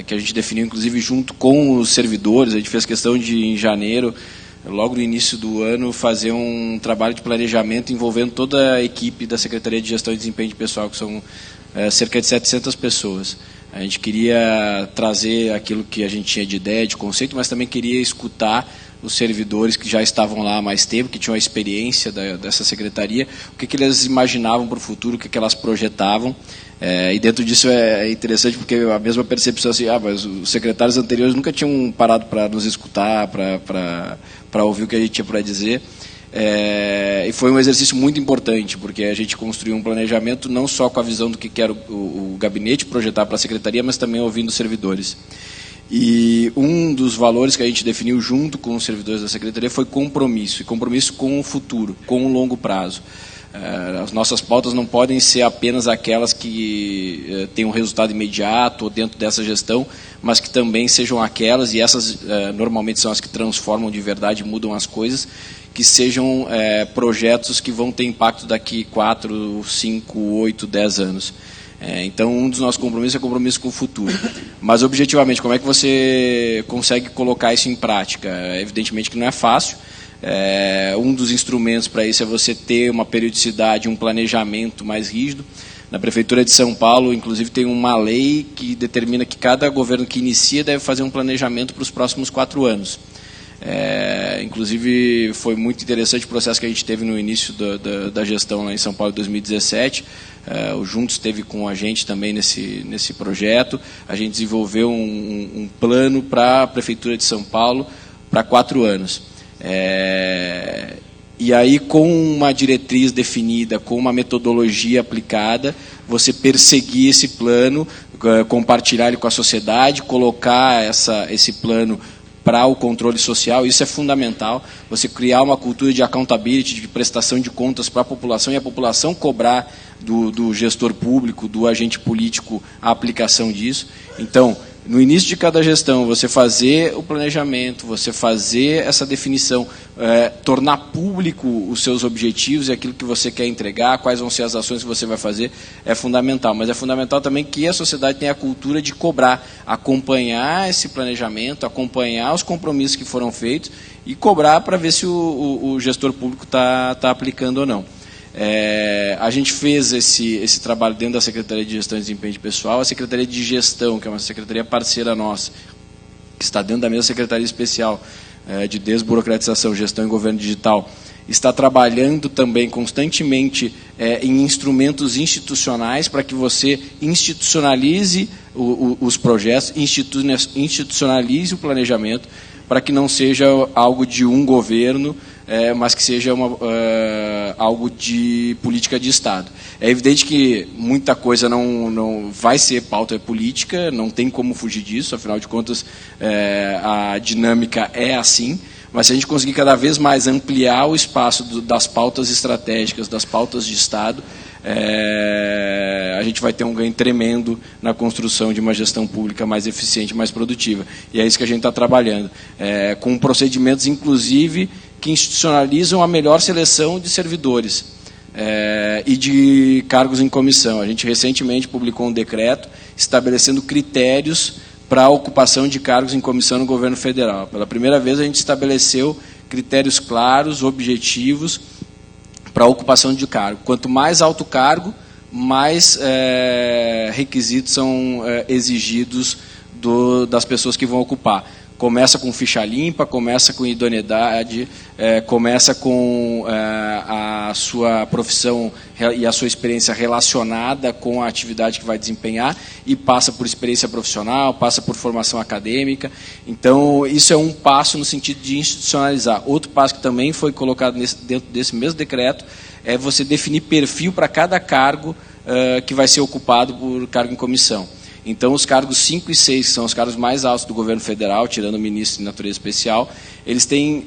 que a gente definiu, inclusive, junto com os servidores, a gente fez questão de, em janeiro, logo no início do ano, fazer um trabalho de planejamento envolvendo toda a equipe da Secretaria de Gestão e Desempenho Pessoal, que são cerca de 700 pessoas. A gente queria trazer aquilo que a gente tinha de ideia, de conceito, mas também queria escutar os servidores que já estavam lá há mais tempo, que tinham a experiência dessa secretaria, o que eles imaginavam para o futuro, o que elas projetavam. E dentro disso é interessante porque a mesma percepção assim, mas os secretários anteriores nunca tinham parado para nos escutar, para ouvir o que a gente tinha para dizer. E foi um exercício muito importante, porque a gente construiu um planejamento não só com a visão do que era o gabinete projetar para a secretaria, mas também ouvindo os servidores. E um dos valores que a gente definiu junto com os servidores da secretaria foi compromisso, e compromisso com o futuro, com o longo prazo. As nossas pautas não podem ser apenas aquelas que têm um resultado imediato ou dentro dessa gestão, mas que também sejam aquelas, e essas normalmente são as que transformam de verdade, mudam as coisas, que sejam projetos que vão ter impacto daqui 4, 5, 8, 10 anos. Então, um dos nossos compromissos é compromisso com o futuro. Mas, objetivamente, como é que você consegue colocar isso em prática? Evidentemente que não é fácil. Um dos instrumentos para isso é você ter uma periodicidade, um planejamento mais rígido. Na Prefeitura de São Paulo, inclusive, tem uma lei que determina que cada governo que inicia deve fazer um planejamento para os próximos 4 anos. Inclusive, foi muito interessante o processo que a gente teve no início da gestão lá em São Paulo em 2017. O Juntos esteve com a gente também nesse projeto. A gente desenvolveu um plano para a Prefeitura de São Paulo para 4 anos. E aí, com uma diretriz definida, com uma metodologia aplicada, você perseguir esse plano, compartilhar ele com a sociedade, colocar esse plano para o controle social. Isso é fundamental, você criar uma cultura de accountability, de prestação de contas para a população, e a população cobrar do gestor público, do agente político, a aplicação disso. Então, no início de cada gestão, você fazer o planejamento, você fazer essa definição, tornar público os seus objetivos e aquilo que você quer entregar, quais vão ser as ações que você vai fazer, é fundamental. Mas é fundamental também que a sociedade tenha a cultura de cobrar, acompanhar esse planejamento, acompanhar os compromissos que foram feitos e cobrar para ver se o gestor público está aplicando ou não. A gente fez esse trabalho dentro da Secretaria de Gestão e Desempenho Pessoal. A Secretaria de Gestão, que é uma secretaria parceira nossa, que está dentro da mesma Secretaria Especial de Desburocratização, Gestão e Governo Digital, está trabalhando também constantemente em instrumentos institucionais para que você institucionalize os projetos, institucionalize o planejamento, para que não seja algo de um governo, mas que seja algo de política de Estado. É evidente que muita coisa não vai ser pauta política, não tem como fugir disso, afinal de contas, a dinâmica é assim, mas se a gente conseguir cada vez mais ampliar o espaço das pautas estratégicas, das pautas de Estado, a gente vai ter um ganho tremendo na construção de uma gestão pública mais eficiente, mais produtiva. E é isso que a gente está trabalhando, com procedimentos, inclusive, que institucionalizam a melhor seleção de servidores. e de cargos em comissão. A gente recentemente publicou um decreto estabelecendo critérios para a ocupação de cargos em comissão no governo federal. Pela primeira vez, a gente estabeleceu critérios claros, objetivos, para a ocupação de cargo. Quanto mais alto cargo, mais requisitos são exigidos das pessoas que vão ocupar. Começa com ficha limpa, começa com idoneidade, começa com a sua profissão e a sua experiência relacionada com a atividade que vai desempenhar e passa por experiência profissional, passa por formação acadêmica. Então, isso é um passo no sentido de institucionalizar. Outro passo que também foi colocado dentro desse mesmo decreto é você definir perfil para cada cargo que vai ser ocupado por cargo em comissão. Então, os cargos 5 e 6, que são os cargos mais altos do governo federal, tirando o ministro de natureza especial, eles têm,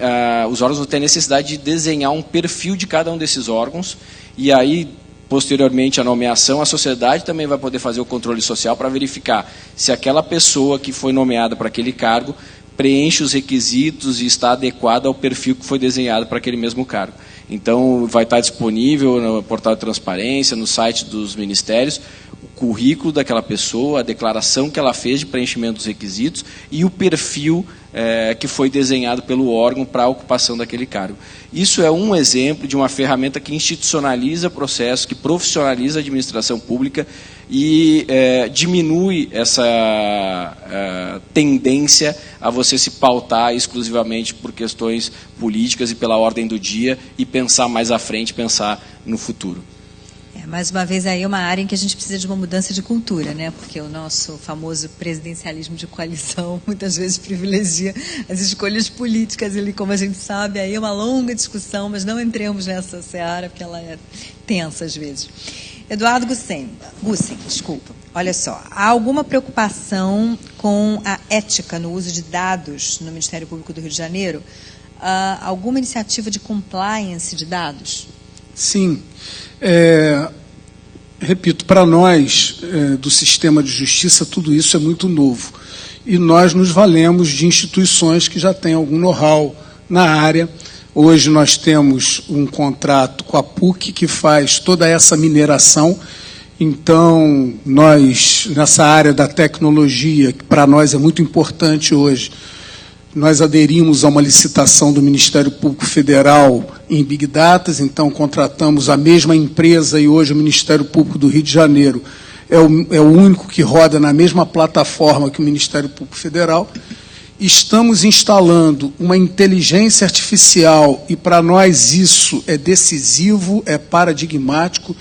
os órgãos vão ter a necessidade de desenhar um perfil de cada um desses órgãos, e aí, posteriormente à nomeação, a sociedade também vai poder fazer o controle social para verificar se aquela pessoa que foi nomeada para aquele cargo preenche os requisitos e está adequada ao perfil que foi desenhado para aquele mesmo cargo. Então, vai estar disponível no portal de transparência, no site dos ministérios, o currículo daquela pessoa, a declaração que ela fez de preenchimento dos requisitos e o perfil que foi desenhado pelo órgão para a ocupação daquele cargo. Isso é um exemplo de uma ferramenta que institucionaliza processos, que profissionaliza a administração pública e diminui essa tendência a você se pautar exclusivamente por questões políticas e pela ordem do dia e pensar mais à frente, pensar no futuro. Mais uma vez, aí é uma área em que a gente precisa de uma mudança de cultura, né? Porque o nosso famoso presidencialismo de coalição muitas vezes privilegia as escolhas políticas, e como a gente sabe, aí é uma longa discussão, mas não entremos nessa seara, porque ela é tensa às vezes. Eduardo Gussen, desculpa. Olha só, há alguma preocupação com a ética no uso de dados no Ministério Público do Rio de Janeiro? Alguma iniciativa de compliance de dados? Sim. Repito, para nós, do sistema de justiça, tudo isso é muito novo. E nós nos valemos de instituições que já têm algum know-how na área. Hoje nós temos um contrato com a PUC que faz toda essa mineração. Então, nós, nessa área da tecnologia, que para nós é muito importante hoje, nós aderimos a uma licitação do Ministério Público Federal em Big Data, então contratamos a mesma empresa e hoje o Ministério Público do Rio de Janeiro é o único que roda na mesma plataforma que o Ministério Público Federal. Estamos instalando uma inteligência artificial e para nós isso é decisivo, é paradigmático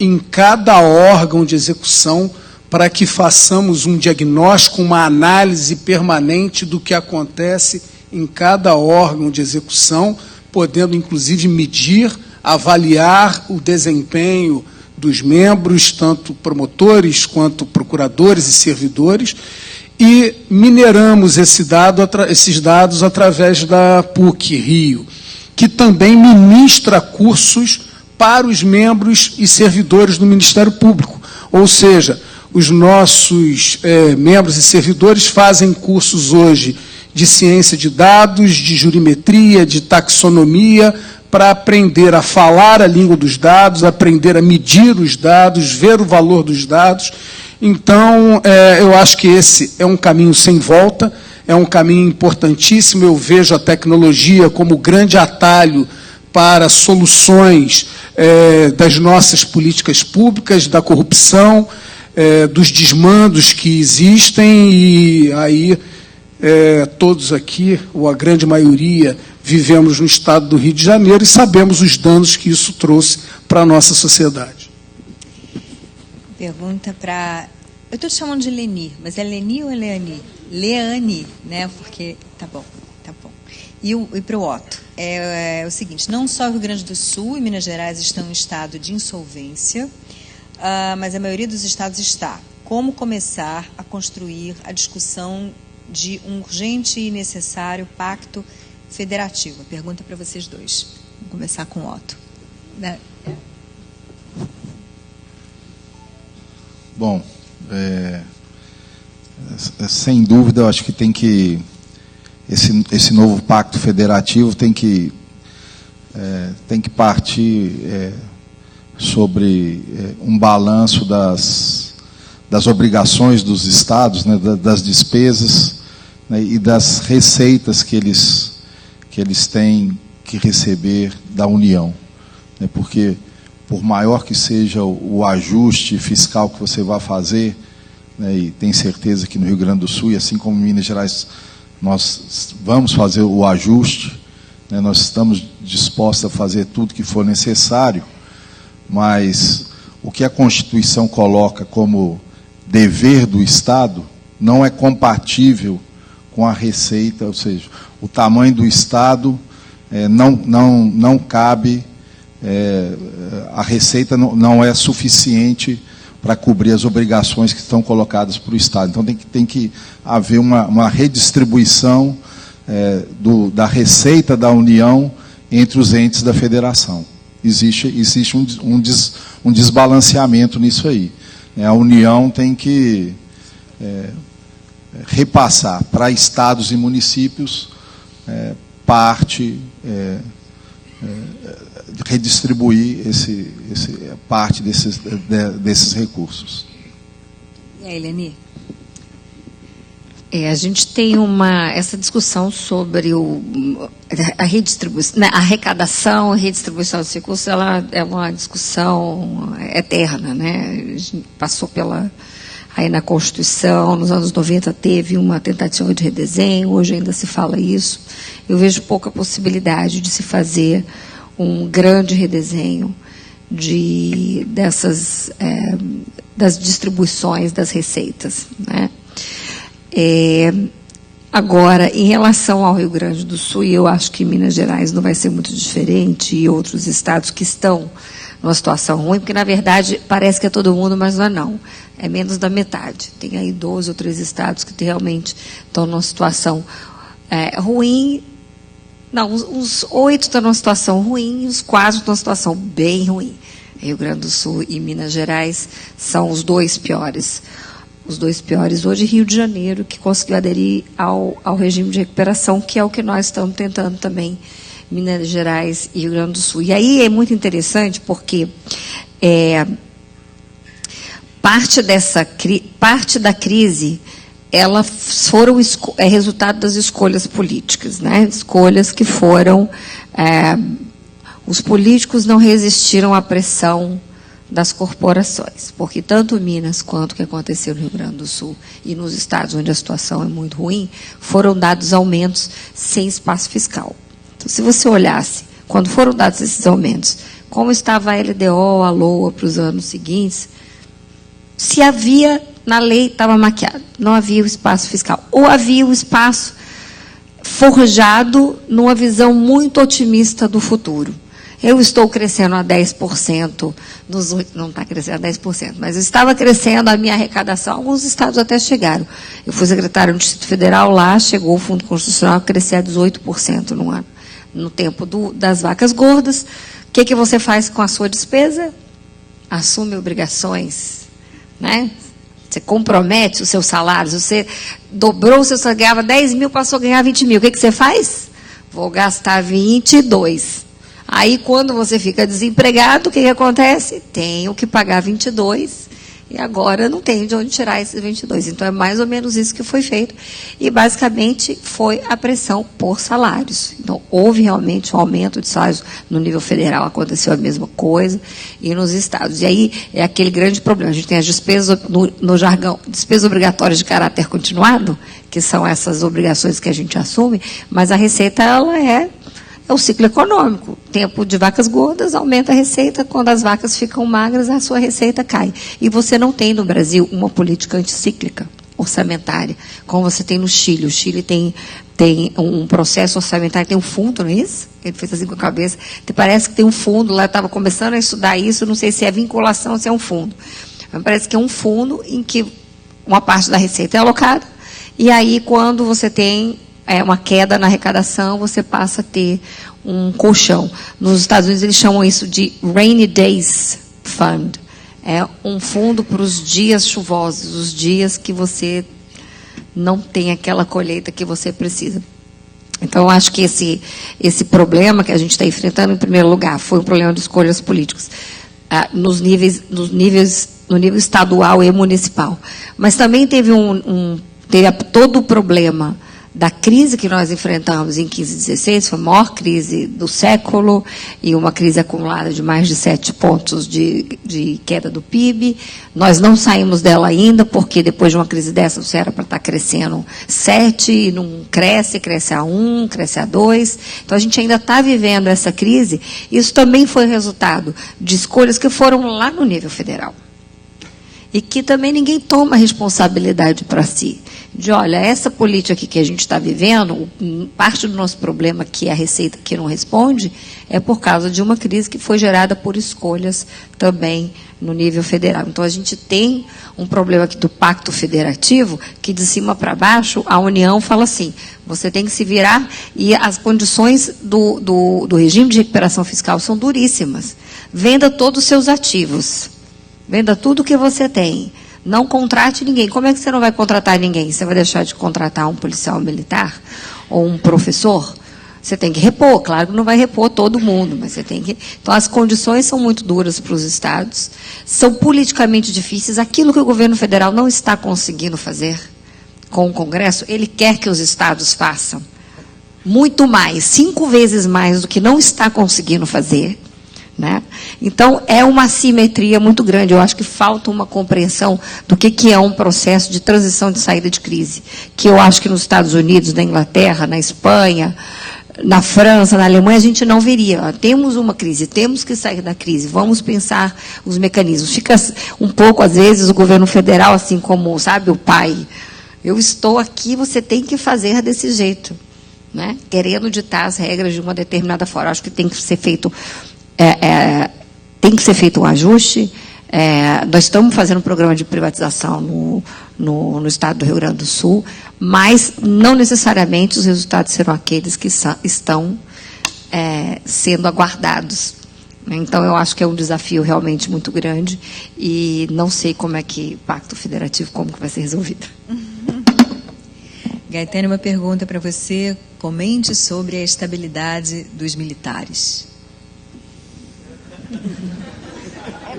em cada órgão de execução, para que façamos um diagnóstico, uma análise permanente do que acontece em cada órgão de execução, podendo, inclusive, medir, avaliar o desempenho dos membros, tanto promotores quanto procuradores e servidores, e mineramos esses dados através da PUC Rio, que também ministra cursos para os membros e servidores do Ministério Público, ou seja, os nossos membros e servidores fazem cursos hoje de ciência de dados, de jurimetria, de taxonomia, para aprender a falar a língua dos dados, aprender a medir os dados, ver o valor dos dados. Então, eu acho que esse é um caminho sem volta, é um caminho importantíssimo. Eu vejo a tecnologia como grande atalho para soluções das nossas políticas públicas, da corrupção, dos desmandos que existem, e aí todos aqui, ou a grande maioria, vivemos no estado do Rio de Janeiro e sabemos os danos que isso trouxe para a nossa sociedade. Pergunta para... Eu estou te chamando de Leni, mas é Leni ou é Leani? Leani, né? Porque... Tá bom. E para o Otto, é o seguinte, não só o Rio Grande do Sul e Minas Gerais estão em estado de insolvência, mas a maioria dos estados está. Como começar a construir a discussão de um urgente e necessário pacto federativo? Pergunta para vocês dois. Vamos começar com o Otto. Bom, sem dúvida, eu acho que tem que... Esse novo pacto federativo tem que partir sobre um balanço das obrigações dos estados, né, das despesas, né, e das receitas que eles têm que receber da União, né, porque por maior que seja o ajuste fiscal que você vai fazer, né, e tenho certeza que no Rio Grande do Sul, e assim como em Minas Gerais, nós vamos fazer o ajuste, né, nós estamos dispostos a fazer tudo que for necessário, mas o que a Constituição coloca como dever do Estado não é compatível com a receita, ou seja, o tamanho do Estado não cabe, a receita não é suficiente para cobrir as obrigações que estão colocadas para o Estado. Então tem que haver uma redistribuição da receita da União entre os entes da federação. Existe um desbalanceamento nisso aí. A União tem que repassar para estados e municípios parte, redistribuir parte desses recursos. E aí, Leni? A gente tem essa discussão sobre a redistribuição, né, a arrecadação, a redistribuição dos recursos, ela é uma discussão eterna, né? A gente passou aí na Constituição, nos anos 90 teve uma tentativa de redesenho, hoje ainda se fala isso. Eu vejo pouca possibilidade de se fazer um grande redesenho das distribuições das receitas, né? Agora, em relação ao Rio Grande do Sul, e eu acho que Minas Gerais não vai ser muito diferente, e outros estados que estão numa situação ruim, porque, na verdade, parece que é todo mundo, mas não é não. É menos da metade. Tem aí 2 ou 3 estados que realmente estão numa situação ruim. Não, uns 8 estão numa situação ruim, e os 4 estão numa situação bem ruim. Rio Grande do Sul e Minas Gerais são os 2 piores. Os 2 piores hoje, Rio de Janeiro, que conseguiu aderir ao regime de recuperação, que é o que nós estamos tentando também, Minas Gerais e Rio Grande do Sul. E aí é muito interessante, porque parte da crise, é resultado das escolhas políticas, né? Escolhas que foram... os políticos não resistiram à pressão das corporações, porque tanto Minas quanto o que aconteceu no Rio Grande do Sul e nos estados onde a situação é muito ruim, foram dados aumentos sem espaço fiscal. Então, se você olhasse, quando foram dados esses aumentos, como estava a LDO, a LOA para os anos seguintes, se havia, na lei estava maquiado, não havia o espaço fiscal, ou havia o espaço forjado numa visão muito otimista do futuro. Eu estou crescendo a 10%, não está crescendo a 10%, mas estava crescendo a minha arrecadação, alguns estados até chegaram. Eu fui secretário do Distrito Federal, lá chegou o Fundo Constitucional a crescer a 18% no ano. No tempo das vacas gordas, o que você faz com a sua despesa? Assume obrigações, né? Você compromete os seus salários, você dobrou o seu salário, ganhava 10 mil, passou a ganhar 20 mil. O que você faz? Vou gastar 22. Aí, quando você fica desempregado, o que acontece? Tenho que pagar 22 e agora não tenho de onde tirar esses 22. Então, é mais ou menos isso que foi feito. E, basicamente, foi a pressão por salários. Então, houve realmente um aumento de salários no nível federal, aconteceu a mesma coisa, e nos estados. E aí, é aquele grande problema. A gente tem as despesas, no jargão, despesas obrigatórias de caráter continuado, que são essas obrigações que a gente assume, mas a receita, ela é o ciclo econômico. Tempo de vacas gordas, aumenta a receita. Quando as vacas ficam magras, a sua receita cai. E você não tem no Brasil uma política anticíclica orçamentária, como você tem no Chile. O Chile tem um processo orçamentário, tem um fundo, não é isso? Ele fez assim com a cabeça. Parece que tem um fundo, lá eu estava começando a estudar isso, não sei se é vinculação ou se é um fundo. Mas parece que é um fundo em que uma parte da receita é alocada, e aí quando você tem uma queda na arrecadação, você passa a ter um colchão. Nos Estados Unidos, eles chamam isso de Rainy Days Fund. É um fundo para os dias chuvosos, os dias que você não tem aquela colheita que você precisa. Então, eu acho que esse problema que a gente está enfrentando, em primeiro lugar, foi um problema de escolhas políticas. no nível estadual e municipal. Mas também teve todo o problema da crise que nós enfrentamos em 15 e 16, foi a maior crise do século, e uma crise acumulada de mais de 7 pontos de queda do PIB. Nós não saímos dela ainda, porque depois de uma crise dessa, você era para estar crescendo 7, e não cresce a 1, cresce a 2. Então, a gente ainda está vivendo essa crise. Isso também foi resultado de escolhas que foram lá no nível federal. E que também ninguém toma responsabilidade para si. De, olha, essa política aqui que a gente está vivendo, parte do nosso problema, que é a receita que não responde, é por causa de uma crise que foi gerada por escolhas também no nível federal. Então, a gente tem um problema aqui do pacto federativo, que de cima para baixo, a União fala assim, você tem que se virar, e as condições do regime de recuperação fiscal são duríssimas. Venda todos os seus ativos. Venda tudo o que você tem. Não contrate ninguém. Como é que você não vai contratar ninguém? Você vai deixar de contratar um policial militar ou um professor? Você tem que repor. Claro que não vai repor todo mundo, mas você tem que... Então, as condições são muito duras para os estados, são politicamente difíceis. Aquilo que o governo federal não está conseguindo fazer com o Congresso, ele quer que os estados façam muito mais, 5 vezes mais do que não está conseguindo fazer. Né? Então, é uma assimetria muito grande. Eu acho que falta uma compreensão do que é um processo de transição de saída de crise, que eu acho que nos Estados Unidos, na Inglaterra, na Espanha, na França, na Alemanha, a gente não veria. Temos uma crise, temos que sair da crise, vamos pensar os mecanismos. Fica um pouco, às vezes, o governo federal, assim como, sabe, o pai. Eu estou aqui, você tem que fazer desse jeito. Né? Querendo ditar as regras de uma determinada forma. Acho que tem que ser feito... tem que ser feito um ajuste. Nós estamos fazendo um programa de privatização no estado do Rio Grande do Sul, mas não necessariamente os resultados serão aqueles que estão sendo aguardados. Então, eu acho que é um desafio realmente muito grande e não sei como é que o Pacto Federativo, como que vai ser resolvido. Gaetano, uma pergunta para você. Comente sobre a estabilidade dos militares.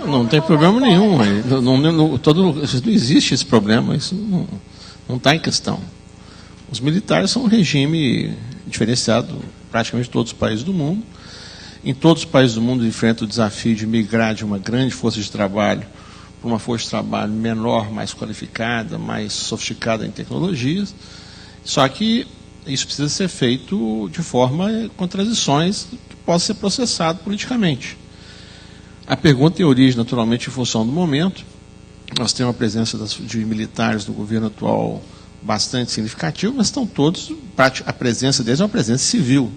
Não tem problema nenhum. Não existe esse problema. Isso não está em questão. Os militares são um regime diferenciado praticamente em todos os países do mundo. Em todos os países do mundo enfrenta o desafio de migrar de uma grande força de trabalho para uma força de trabalho menor, mais qualificada, mais sofisticada em tecnologias. Só que isso precisa ser feito de forma com transições que possa ser processado politicamente. A pergunta tem origem, naturalmente, em função do momento. Nós temos a presença de militares no governo atual bastante significativa, mas estão todos, a presença deles é uma presença civil,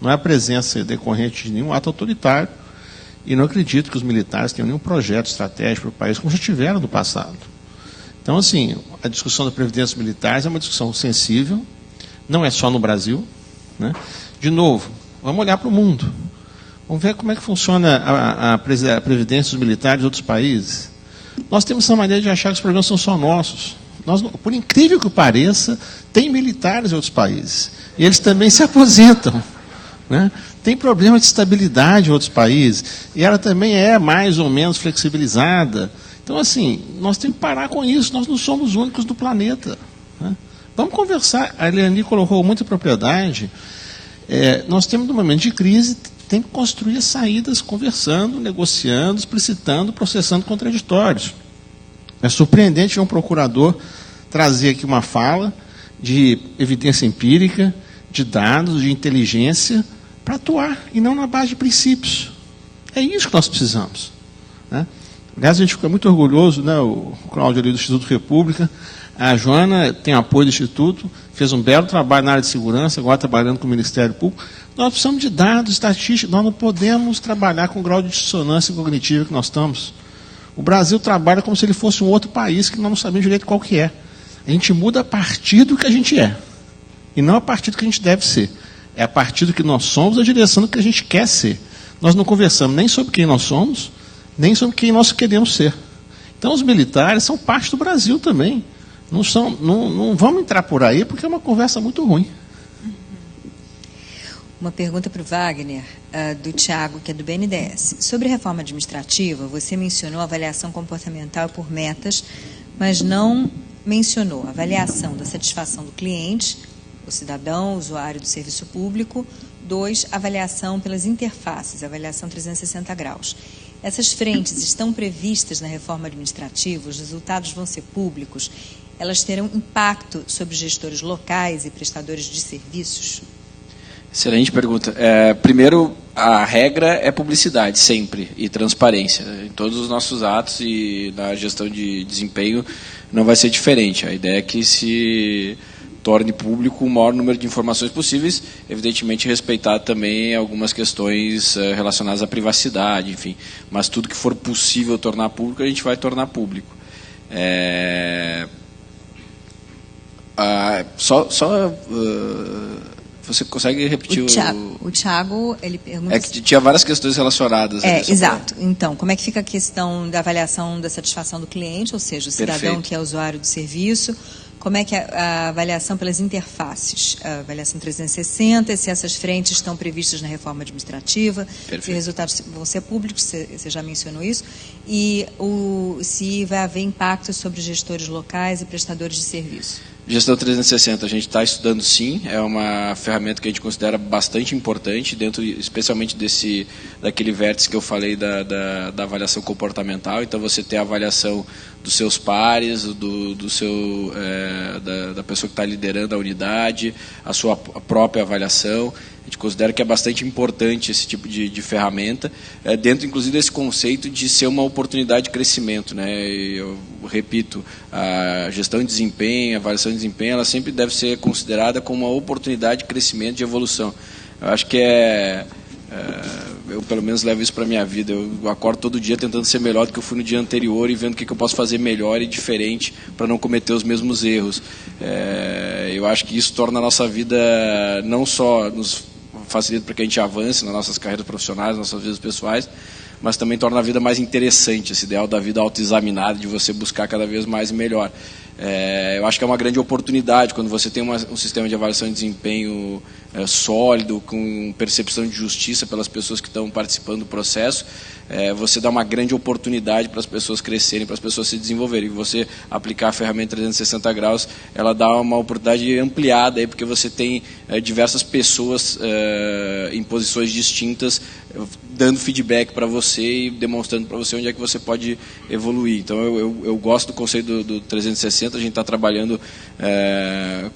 não é a presença decorrente de nenhum ato autoritário, e não acredito que os militares tenham nenhum projeto estratégico para o país, como já tiveram no passado. Então, assim, a discussão da previdência militar é uma discussão sensível, não é só no Brasil. Né? De novo, vamos olhar para o mundo. Vamos ver como é que funciona a previdência dos militares de outros países. Nós temos essa maneira de achar que os problemas são só nossos. Por incrível que pareça, tem militares em outros países. E eles também se aposentam. Né? Tem problema de estabilidade em outros países. E ela também é mais ou menos flexibilizada. Então, assim, nós temos que parar com isso. Nós não somos os únicos do planeta. Né? Vamos conversar. A Eliane colocou muita propriedade. Nós temos, no momento de crise, tem que construir saídas conversando, negociando, explicitando, processando contraditórios. É surpreendente ver um procurador trazer aqui uma fala de evidência empírica, de dados, de inteligência, para atuar, e não na base de princípios. É isso que nós precisamos. Né? Aliás, a gente fica muito orgulhoso, né, o Cláudio ali do Instituto República, a Joana tem apoio do Instituto, fez um belo trabalho na área de segurança, agora trabalhando com o Ministério Público. Nós precisamos de dados, estatísticas, nós não podemos trabalhar com o grau de dissonância cognitiva que nós estamos. O Brasil trabalha como se ele fosse um outro país que nós não sabemos direito qual que é. A gente muda a partir do que a gente é, e não a partir do que a gente deve ser. É a partir do que nós somos, a direção do que a gente quer ser. Nós não conversamos nem sobre quem nós somos, nem sobre quem nós queremos ser. Então, os militares são parte do Brasil também. Não vamos entrar por aí, porque é uma conversa muito ruim. Uma pergunta para o Wagner. do Tiago, que é do BNDES. Sobre reforma administrativa, você mencionou avaliação comportamental por metas, mas não mencionou avaliação da satisfação do cliente, o cidadão, o usuário do serviço público. 2, avaliação pelas interfaces, avaliação 360 graus. Essas frentes estão previstas na reforma administrativa, os resultados vão ser públicos, elas terão impacto sobre gestores locais e prestadores de serviços? Excelente pergunta. Primeiro, a regra é publicidade, sempre, e transparência. Em todos os nossos atos e na gestão de desempenho não vai ser diferente. A ideia é que se torne público o maior número de informações possíveis, evidentemente respeitar também algumas questões relacionadas à privacidade, enfim. Mas tudo que for possível tornar público, a gente vai tornar público. Você consegue repetir o Tiago, ele pergunta... É que tinha várias questões relacionadas. Exato. Então, como é que fica a questão da avaliação da satisfação do cliente, ou seja, o cidadão Perfeito. Que é usuário do serviço? Como é que é a avaliação pelas interfaces? A avaliação 360, se essas frentes estão previstas na reforma administrativa, Perfeito. se os resultados vão ser públicos, você já mencionou isso, e se vai haver impacto sobre gestores locais e prestadores de serviço. Gestão 360, a gente está estudando sim, é uma ferramenta que a gente considera bastante importante, dentro, especialmente daquele vértice que eu falei da avaliação comportamental. Então, você tem a avaliação dos seus pares, da pessoa que está liderando a unidade, a sua própria avaliação. A gente considera que é bastante importante esse tipo de ferramenta, dentro, inclusive, desse conceito de ser uma oportunidade de crescimento, né? Eu repito, a gestão de desempenho, a avaliação de desempenho, ela sempre deve ser considerada como uma oportunidade de crescimento, de evolução. Eu acho que eu pelo menos levo isso para a minha vida. Eu acordo todo dia tentando ser melhor do que eu fui no dia anterior e vendo o que eu posso fazer melhor e diferente para não cometer os mesmos erros. Eu acho que isso torna a nossa vida, não só nos facilita para que a gente avance nas nossas carreiras profissionais, nas nossas vidas pessoais, mas também torna a vida mais interessante, esse ideal da vida autoexaminada, de você buscar cada vez mais e melhor. Eu acho que é uma grande oportunidade quando você tem um sistema de avaliação de desempenho sólido, com percepção de justiça pelas pessoas que estão participando do processo. Você dá uma grande oportunidade para as pessoas crescerem, para as pessoas se desenvolverem. E você aplicar a ferramenta 360 graus, ela dá uma oportunidade ampliada, aí, porque você tem diversas pessoas em posições distintas, dando feedback para você e demonstrando para você onde é que você pode evoluir. Então, eu gosto do conceito do 360, a gente está trabalhando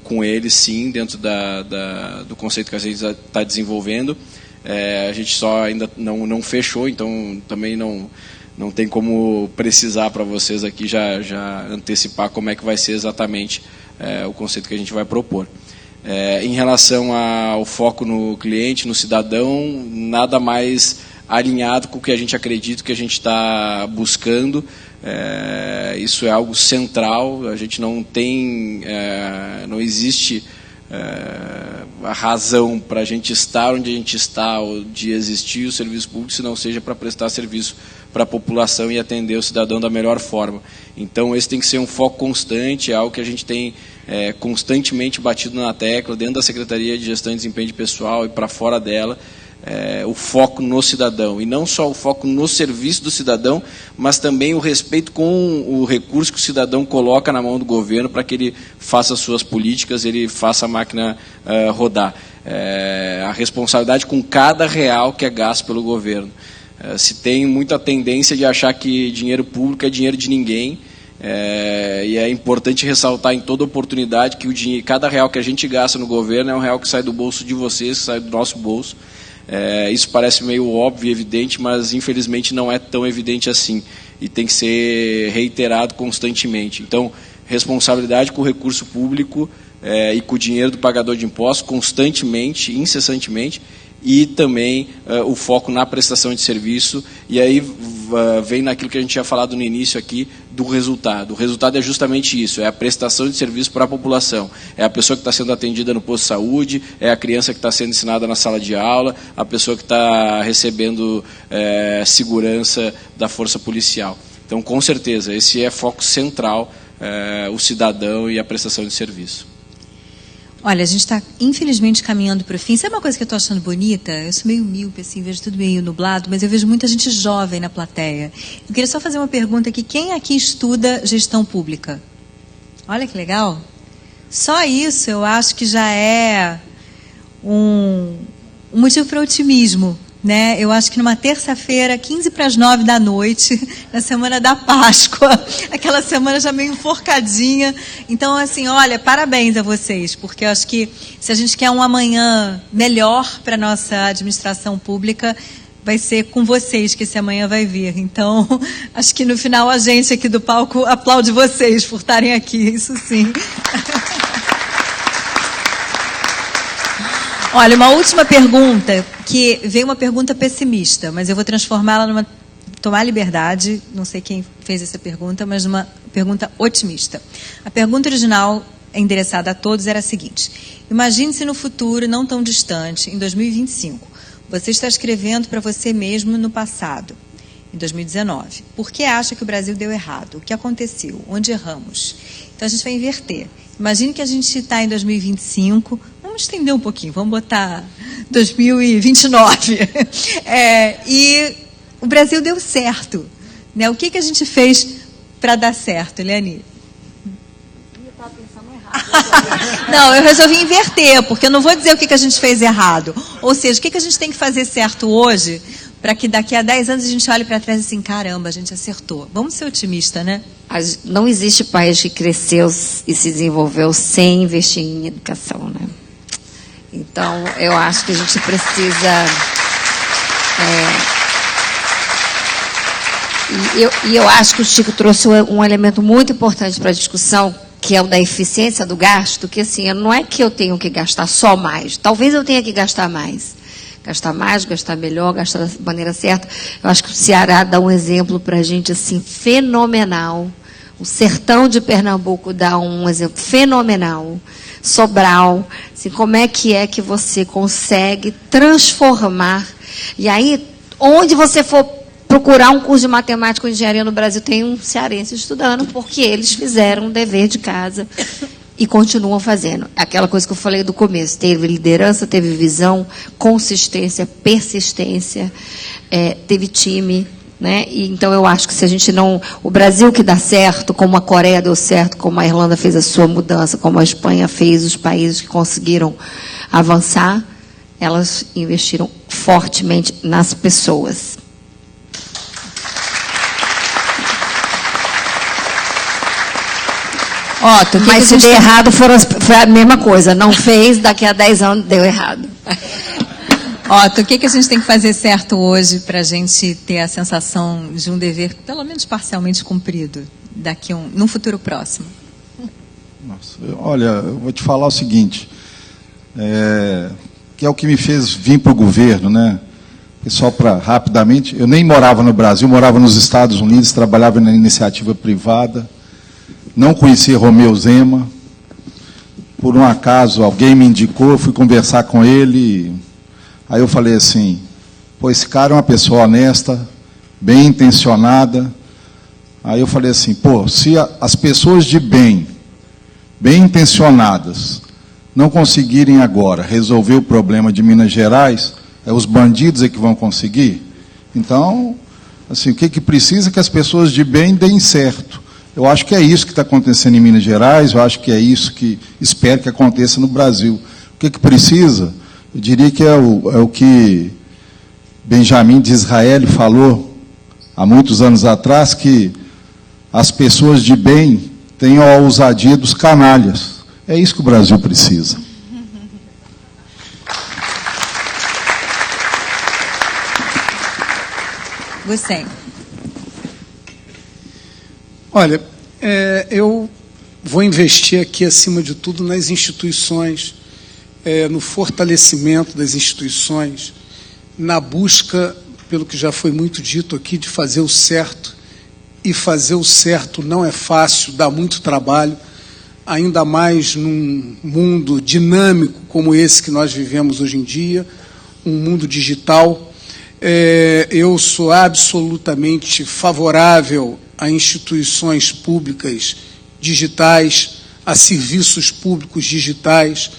com ele, sim, dentro do conceito que a gente está desenvolvendo. A gente só ainda não fechou, então também não tem como precisar para vocês aqui já antecipar como é que vai ser exatamente o conceito que a gente vai propor. Em relação ao foco no cliente, no cidadão, nada mais alinhado com o que a gente acredita, que a gente está buscando. Isso é algo central, a gente não existe a razão para a gente estar onde a gente está, ou de existir o serviço público, se não seja para prestar serviço para a população e atender o cidadão da melhor forma. Então, esse tem que ser um foco constante, é algo que a gente tem constantemente batido na tecla, dentro da Secretaria de Gestão e Desempenho de Pessoal e para fora dela, o foco no cidadão. E não só o foco no serviço do cidadão, mas também o respeito com o recurso que o cidadão coloca na mão do governo para que ele faça suas políticas, ele faça a máquina rodar. A responsabilidade com cada real que é gasto pelo governo. Se tem muita tendência de achar que dinheiro público é dinheiro de ninguém, e é importante ressaltar em toda oportunidade que cada real que a gente gasta no governo é um real que sai do bolso de vocês, que sai do nosso bolso. Isso parece meio óbvio e evidente, mas infelizmente não é tão evidente assim, e tem que ser reiterado constantemente. Então, responsabilidade com o recurso público e com o dinheiro do pagador de impostos constantemente, incessantemente, e também o foco na prestação de serviço, e aí vem naquilo que a gente tinha falado no início aqui, do resultado. O resultado é justamente isso, é a prestação de serviço para a população. É a pessoa que está sendo atendida no posto de saúde, é a criança que está sendo ensinada na sala de aula, a pessoa que está recebendo segurança da força policial. Então, com certeza, esse é foco central, o cidadão e a prestação de serviço. Olha, a gente está, infelizmente, caminhando para o fim. Sabe uma coisa que eu estou achando bonita? Eu sou meio míope, assim, vejo tudo meio nublado, mas eu vejo muita gente jovem na plateia. Eu queria só fazer uma pergunta aqui. Quem aqui estuda gestão pública? Olha que legal. Só isso eu acho que já é um motivo para otimismo. Né? Eu acho que numa terça-feira, 8:45 da noite, na semana da Páscoa, aquela semana já meio enforcadinha. Então, assim, olha, parabéns a vocês, porque eu acho que se a gente quer um amanhã melhor para a nossa administração pública, vai ser com vocês que esse amanhã vai vir. Então, acho que no final a gente aqui do palco aplaude vocês por estarem aqui, isso sim. Olha, uma última pergunta, que veio uma pergunta pessimista, mas eu vou transformá-la tomar liberdade, não sei quem fez essa pergunta, mas numa pergunta otimista. A pergunta original, endereçada a todos, era a seguinte: imagine se no futuro, não tão distante, em 2025, você está escrevendo para você mesmo no passado, em 2019. Por que acha que o Brasil deu errado? O que aconteceu? Onde erramos? Então a gente vai inverter. Imagine que a gente está em 2025, vamos estender um pouquinho, vamos botar 2029. E o Brasil deu certo. Né? O que a gente fez para dar certo, Eliane? Eu estava pensando errado. Não, eu resolvi inverter, porque eu não vou dizer o que a gente fez errado. Ou seja, o que a gente tem que fazer certo hoje, para que daqui a 10 anos a gente olhe para trás e assim, caramba, a gente acertou. Vamos ser otimistas, né? Não existe país que cresceu e se desenvolveu sem investir em educação, né? Então, eu acho que a gente precisa... eu acho que o Chico trouxe um elemento muito importante para a discussão, que é o da eficiência do gasto, que assim, não é que eu tenho que gastar só mais, talvez eu tenha que gastar mais. Gastar mais, gastar melhor, gastar da maneira certa. Eu acho que o Ceará dá um exemplo para a gente assim, fenomenal. O sertão de Pernambuco dá um exemplo fenomenal. Sobral. Assim, como é que você consegue transformar? E aí, onde você for procurar um curso de matemática ou engenharia no Brasil, tem um cearense estudando, porque eles fizeram um dever de casa e continuam fazendo. Aquela coisa que eu falei do começo, teve liderança, teve visão, consistência, persistência, teve time, né? E, então eu acho que se a gente não... O Brasil que dá certo, como a Coreia deu certo, como a Irlanda fez a sua mudança, como a Espanha fez, os países que conseguiram avançar, elas investiram fortemente nas pessoas. Otto, mas se der errado, foi a mesma coisa. Não fez, daqui a 10 anos deu errado. Otto, o que a gente tem que fazer certo hoje para a gente ter a sensação de um dever, pelo menos parcialmente cumprido, num futuro próximo? Nossa, olha, eu vou te falar o seguinte, que é o que me fez vir para o governo, né? Só para, rapidamente, eu nem morava no Brasil, morava nos Estados Unidos, trabalhava na iniciativa privada, não conhecia Romeu Zema, por um acaso alguém me indicou, fui conversar com ele, aí eu falei assim, pô, esse cara é uma pessoa honesta, bem intencionada, aí eu falei assim, pô, se as pessoas de bem intencionadas, não conseguirem agora resolver o problema de Minas Gerais, os bandidos é que vão conseguir? Então, assim, o que precisa é que as pessoas de bem deem certo. Eu acho que é isso que está acontecendo em Minas Gerais, eu acho que é isso que espero que aconteça no Brasil. O que precisa? Eu diria que é o que Benjamin de Israel falou há muitos anos atrás, que as pessoas de bem tenham a ousadia dos canalhas. É isso que o Brasil precisa. Você. Olha, eu vou investir aqui, acima de tudo, nas instituições, no fortalecimento das instituições, na busca, pelo que já foi muito dito aqui, de fazer o certo. E fazer o certo não é fácil, dá muito trabalho, ainda mais num mundo dinâmico como esse que nós vivemos hoje em dia, um mundo digital. Eu sou absolutamente favorável a instituições públicas digitais, a serviços públicos digitais.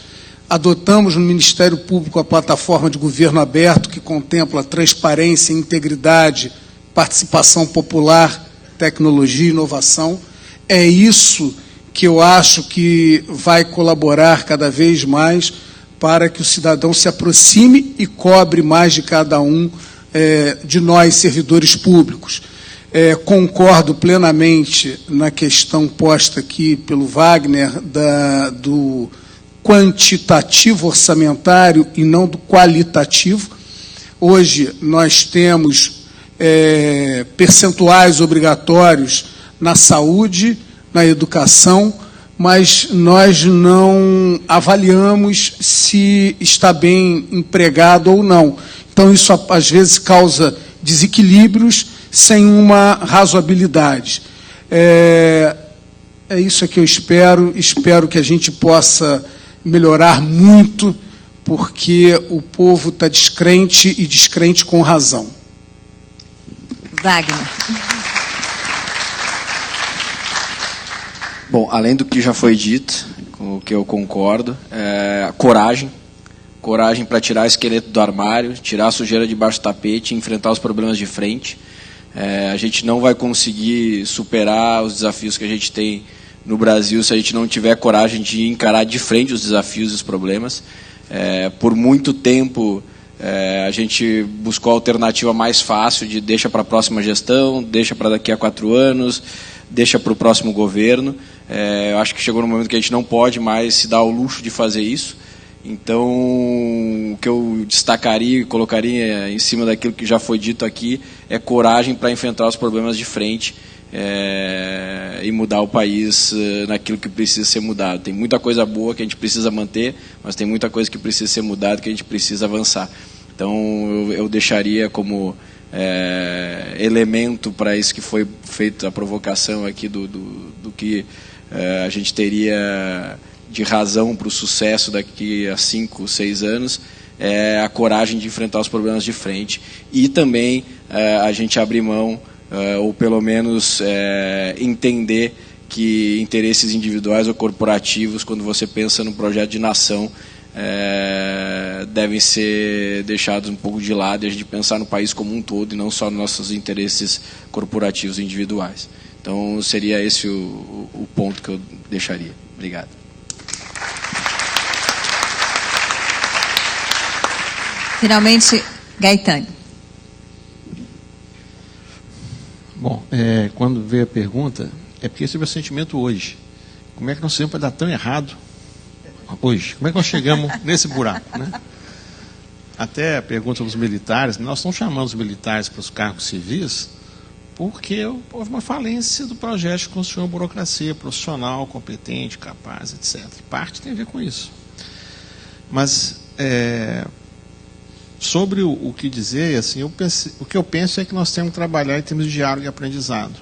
adotamos no Ministério Público a plataforma de governo aberto, que contempla transparência, integridade, participação popular, tecnologia e inovação. É isso que eu acho que vai colaborar cada vez mais para que o cidadão se aproxime e cobre mais de cada um de nós, servidores públicos. Concordo plenamente na questão posta aqui pelo Wagner do quantitativo orçamentário e não do qualitativo. Hoje nós temos percentuais obrigatórios na saúde, na educação, mas nós não avaliamos se está bem empregado ou não. Então, isso às vezes causa desequilíbrios sem uma razoabilidade. É isso que eu espero. Espero que a gente possa melhorar muito, porque o povo está descrente e descrente com razão. Wagner. Bom, além do que já foi dito, com o que eu concordo, coragem para tirar o esqueleto do armário, tirar a sujeira debaixo do tapete e enfrentar os problemas de frente. A gente não vai conseguir superar os desafios que a gente tem no Brasil se a gente não tiver coragem de encarar de frente os desafios e os problemas. Por muito tempo, a gente buscou a alternativa mais fácil de deixa para a próxima gestão, deixa para daqui a 4 anos, deixa para o próximo governo. Eu acho que chegou no momento que a gente não pode mais se dar ao luxo de fazer isso. Então, o que eu destacaria e colocaria em cima daquilo que já foi dito aqui é coragem para enfrentar os problemas de frente e mudar o país naquilo que precisa ser mudado. Tem muita coisa boa que a gente precisa manter, mas tem muita coisa que precisa ser mudada, que a gente precisa avançar. Então, eu deixaria como elemento para isso que foi feita a provocação aqui do que a gente teria de razão para o sucesso daqui a 5, 6 anos, a coragem de enfrentar os problemas de frente e também a gente abrir mão, ou pelo menos entender que interesses individuais ou corporativos, quando você pensa num projeto de nação, devem ser deixados um pouco de lado e a gente pensar no país como um todo e não só nos nossos interesses corporativos e individuais. Então, seria esse o ponto que eu deixaria. Obrigado. Finalmente, Gaetani. Bom, quando veio a pergunta, é porque esse é o meu sentimento hoje. Como é que nós sempre vai dar tão errado hoje? Como é que nós chegamos nesse buraco, né? Até a pergunta dos militares, nós estamos chamando os militares para os cargos civis porque houve uma falência do projeto de construir uma burocracia profissional, competente, capaz, etc. Parte tem a ver com isso. Mas, sobre o que dizer, assim, o que eu penso é que nós temos que trabalhar em termos de diálogo e aprendizado.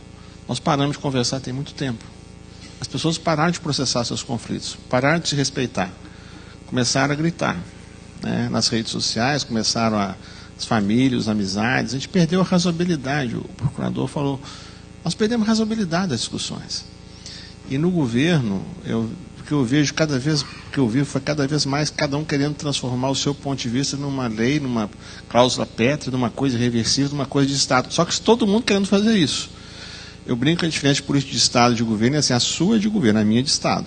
Nós paramos de conversar tem muito tempo. As pessoas pararam de processar seus conflitos, pararam de se respeitar, começaram a gritar, né, nas redes sociais, começaram as famílias, as amizades, a gente perdeu a razoabilidade. O procurador falou, nós perdemos a razoabilidade das discussões. E no governo, o que eu vejo cada vez, o que eu vi foi cada vez mais cada um querendo transformar o seu ponto de vista numa lei, numa cláusula pétrea, numa coisa irreversível, numa coisa de Estado. Só que todo mundo querendo fazer isso. Eu brinco que a diferença de política de Estado e de governo é assim, a sua é de governo, a minha é de Estado.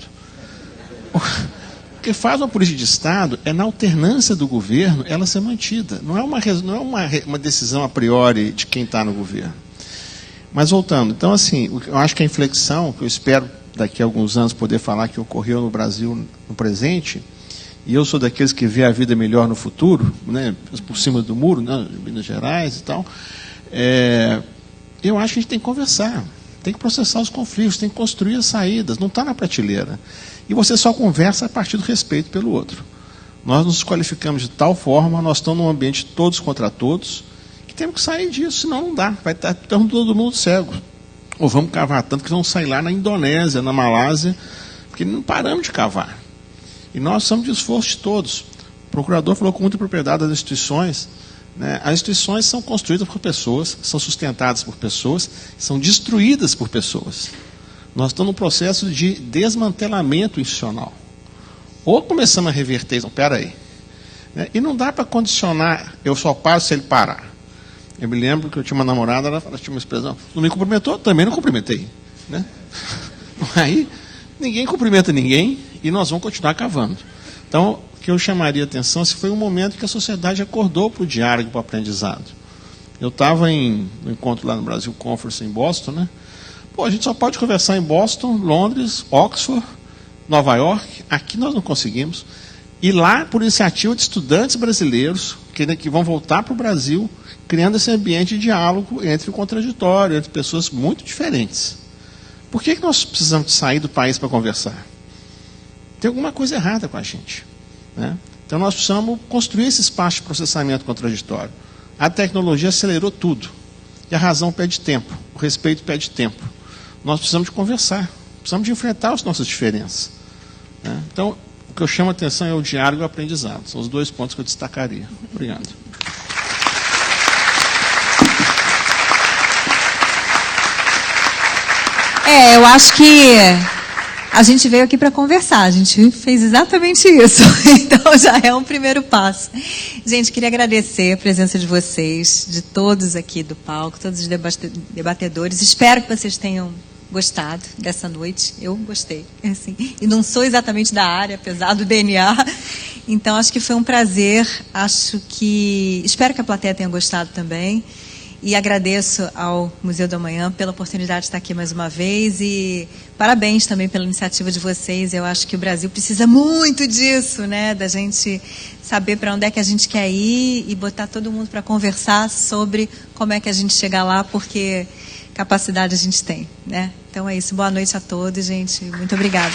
O que faz uma política de Estado é, na alternância do governo, ela ser mantida. Não é uma decisão a priori de quem está no governo. Mas voltando, então assim, eu acho que a inflexão, que eu espero daqui a alguns anos poder falar que ocorreu no Brasil no presente, e eu sou daqueles que vê a vida melhor no futuro, né, por cima do muro, né, Minas Gerais e tal, eu acho que a gente tem que conversar, tem que processar os conflitos, tem que construir as saídas, não está na prateleira. E você só conversa a partir do respeito pelo outro. Nós nos qualificamos de tal forma, nós estamos num ambiente todos contra todos, que temos que sair disso, senão não dá, vai estar todo mundo cego. Ou vamos cavar tanto que vamos sair lá na Indonésia, na Malásia, porque não paramos de cavar. E nós somos de esforço de todos. O procurador falou com muita propriedade das instituições. Né? As instituições são construídas por pessoas, são sustentadas por pessoas, são destruídas por pessoas. Nós estamos num processo de desmantelamento institucional. Ou começamos a reverter, então, peraí. E não dá para condicionar, eu só paro se ele parar. Eu me lembro que eu tinha uma namorada, ela tinha uma expressão, não me cumprimentou, também não cumprimentei. Né? Aí, ninguém cumprimenta ninguém e nós vamos continuar cavando. Então, o que eu chamaria a atenção, se foi um momento que a sociedade acordou para o diálogo, para o aprendizado. Eu estava no encontro lá no Brasil Conference em Boston, né? Pô, a gente só pode conversar em Boston, Londres, Oxford, Nova York, aqui nós não conseguimos. E lá, por iniciativa de estudantes brasileiros, que vão voltar para o Brasil, criando esse ambiente de diálogo entre o contraditório, entre pessoas muito diferentes. Por que nós precisamos sair do país para conversar? Tem alguma coisa errada com a gente. Né? Então nós precisamos construir esse espaço de processamento contraditório. A tecnologia acelerou tudo. E a razão pede tempo, o respeito pede tempo. Nós precisamos de conversar, precisamos de enfrentar as nossas diferenças. Né? Então, o que eu chamo a atenção é o diálogo e o aprendizado. São os 2 pontos que eu destacaria. Obrigado. Eu acho que a gente veio aqui para conversar, a gente fez exatamente isso, então já é um primeiro passo. Gente, queria agradecer a presença de vocês, de todos aqui do palco, todos os debatedores, espero que vocês tenham gostado dessa noite, eu gostei, assim, e não sou exatamente da área, apesar do DNA, então acho que foi um prazer, espero que a plateia tenha gostado também. E agradeço ao Museu do Amanhã pela oportunidade de estar aqui mais uma vez e parabéns também pela iniciativa de vocês. Eu acho que o Brasil precisa muito disso, né? Da gente saber para onde é que a gente quer ir e botar todo mundo para conversar sobre como é que a gente chega lá, porque capacidade a gente tem, né? Então é isso. Boa noite a todos, gente. Muito obrigada.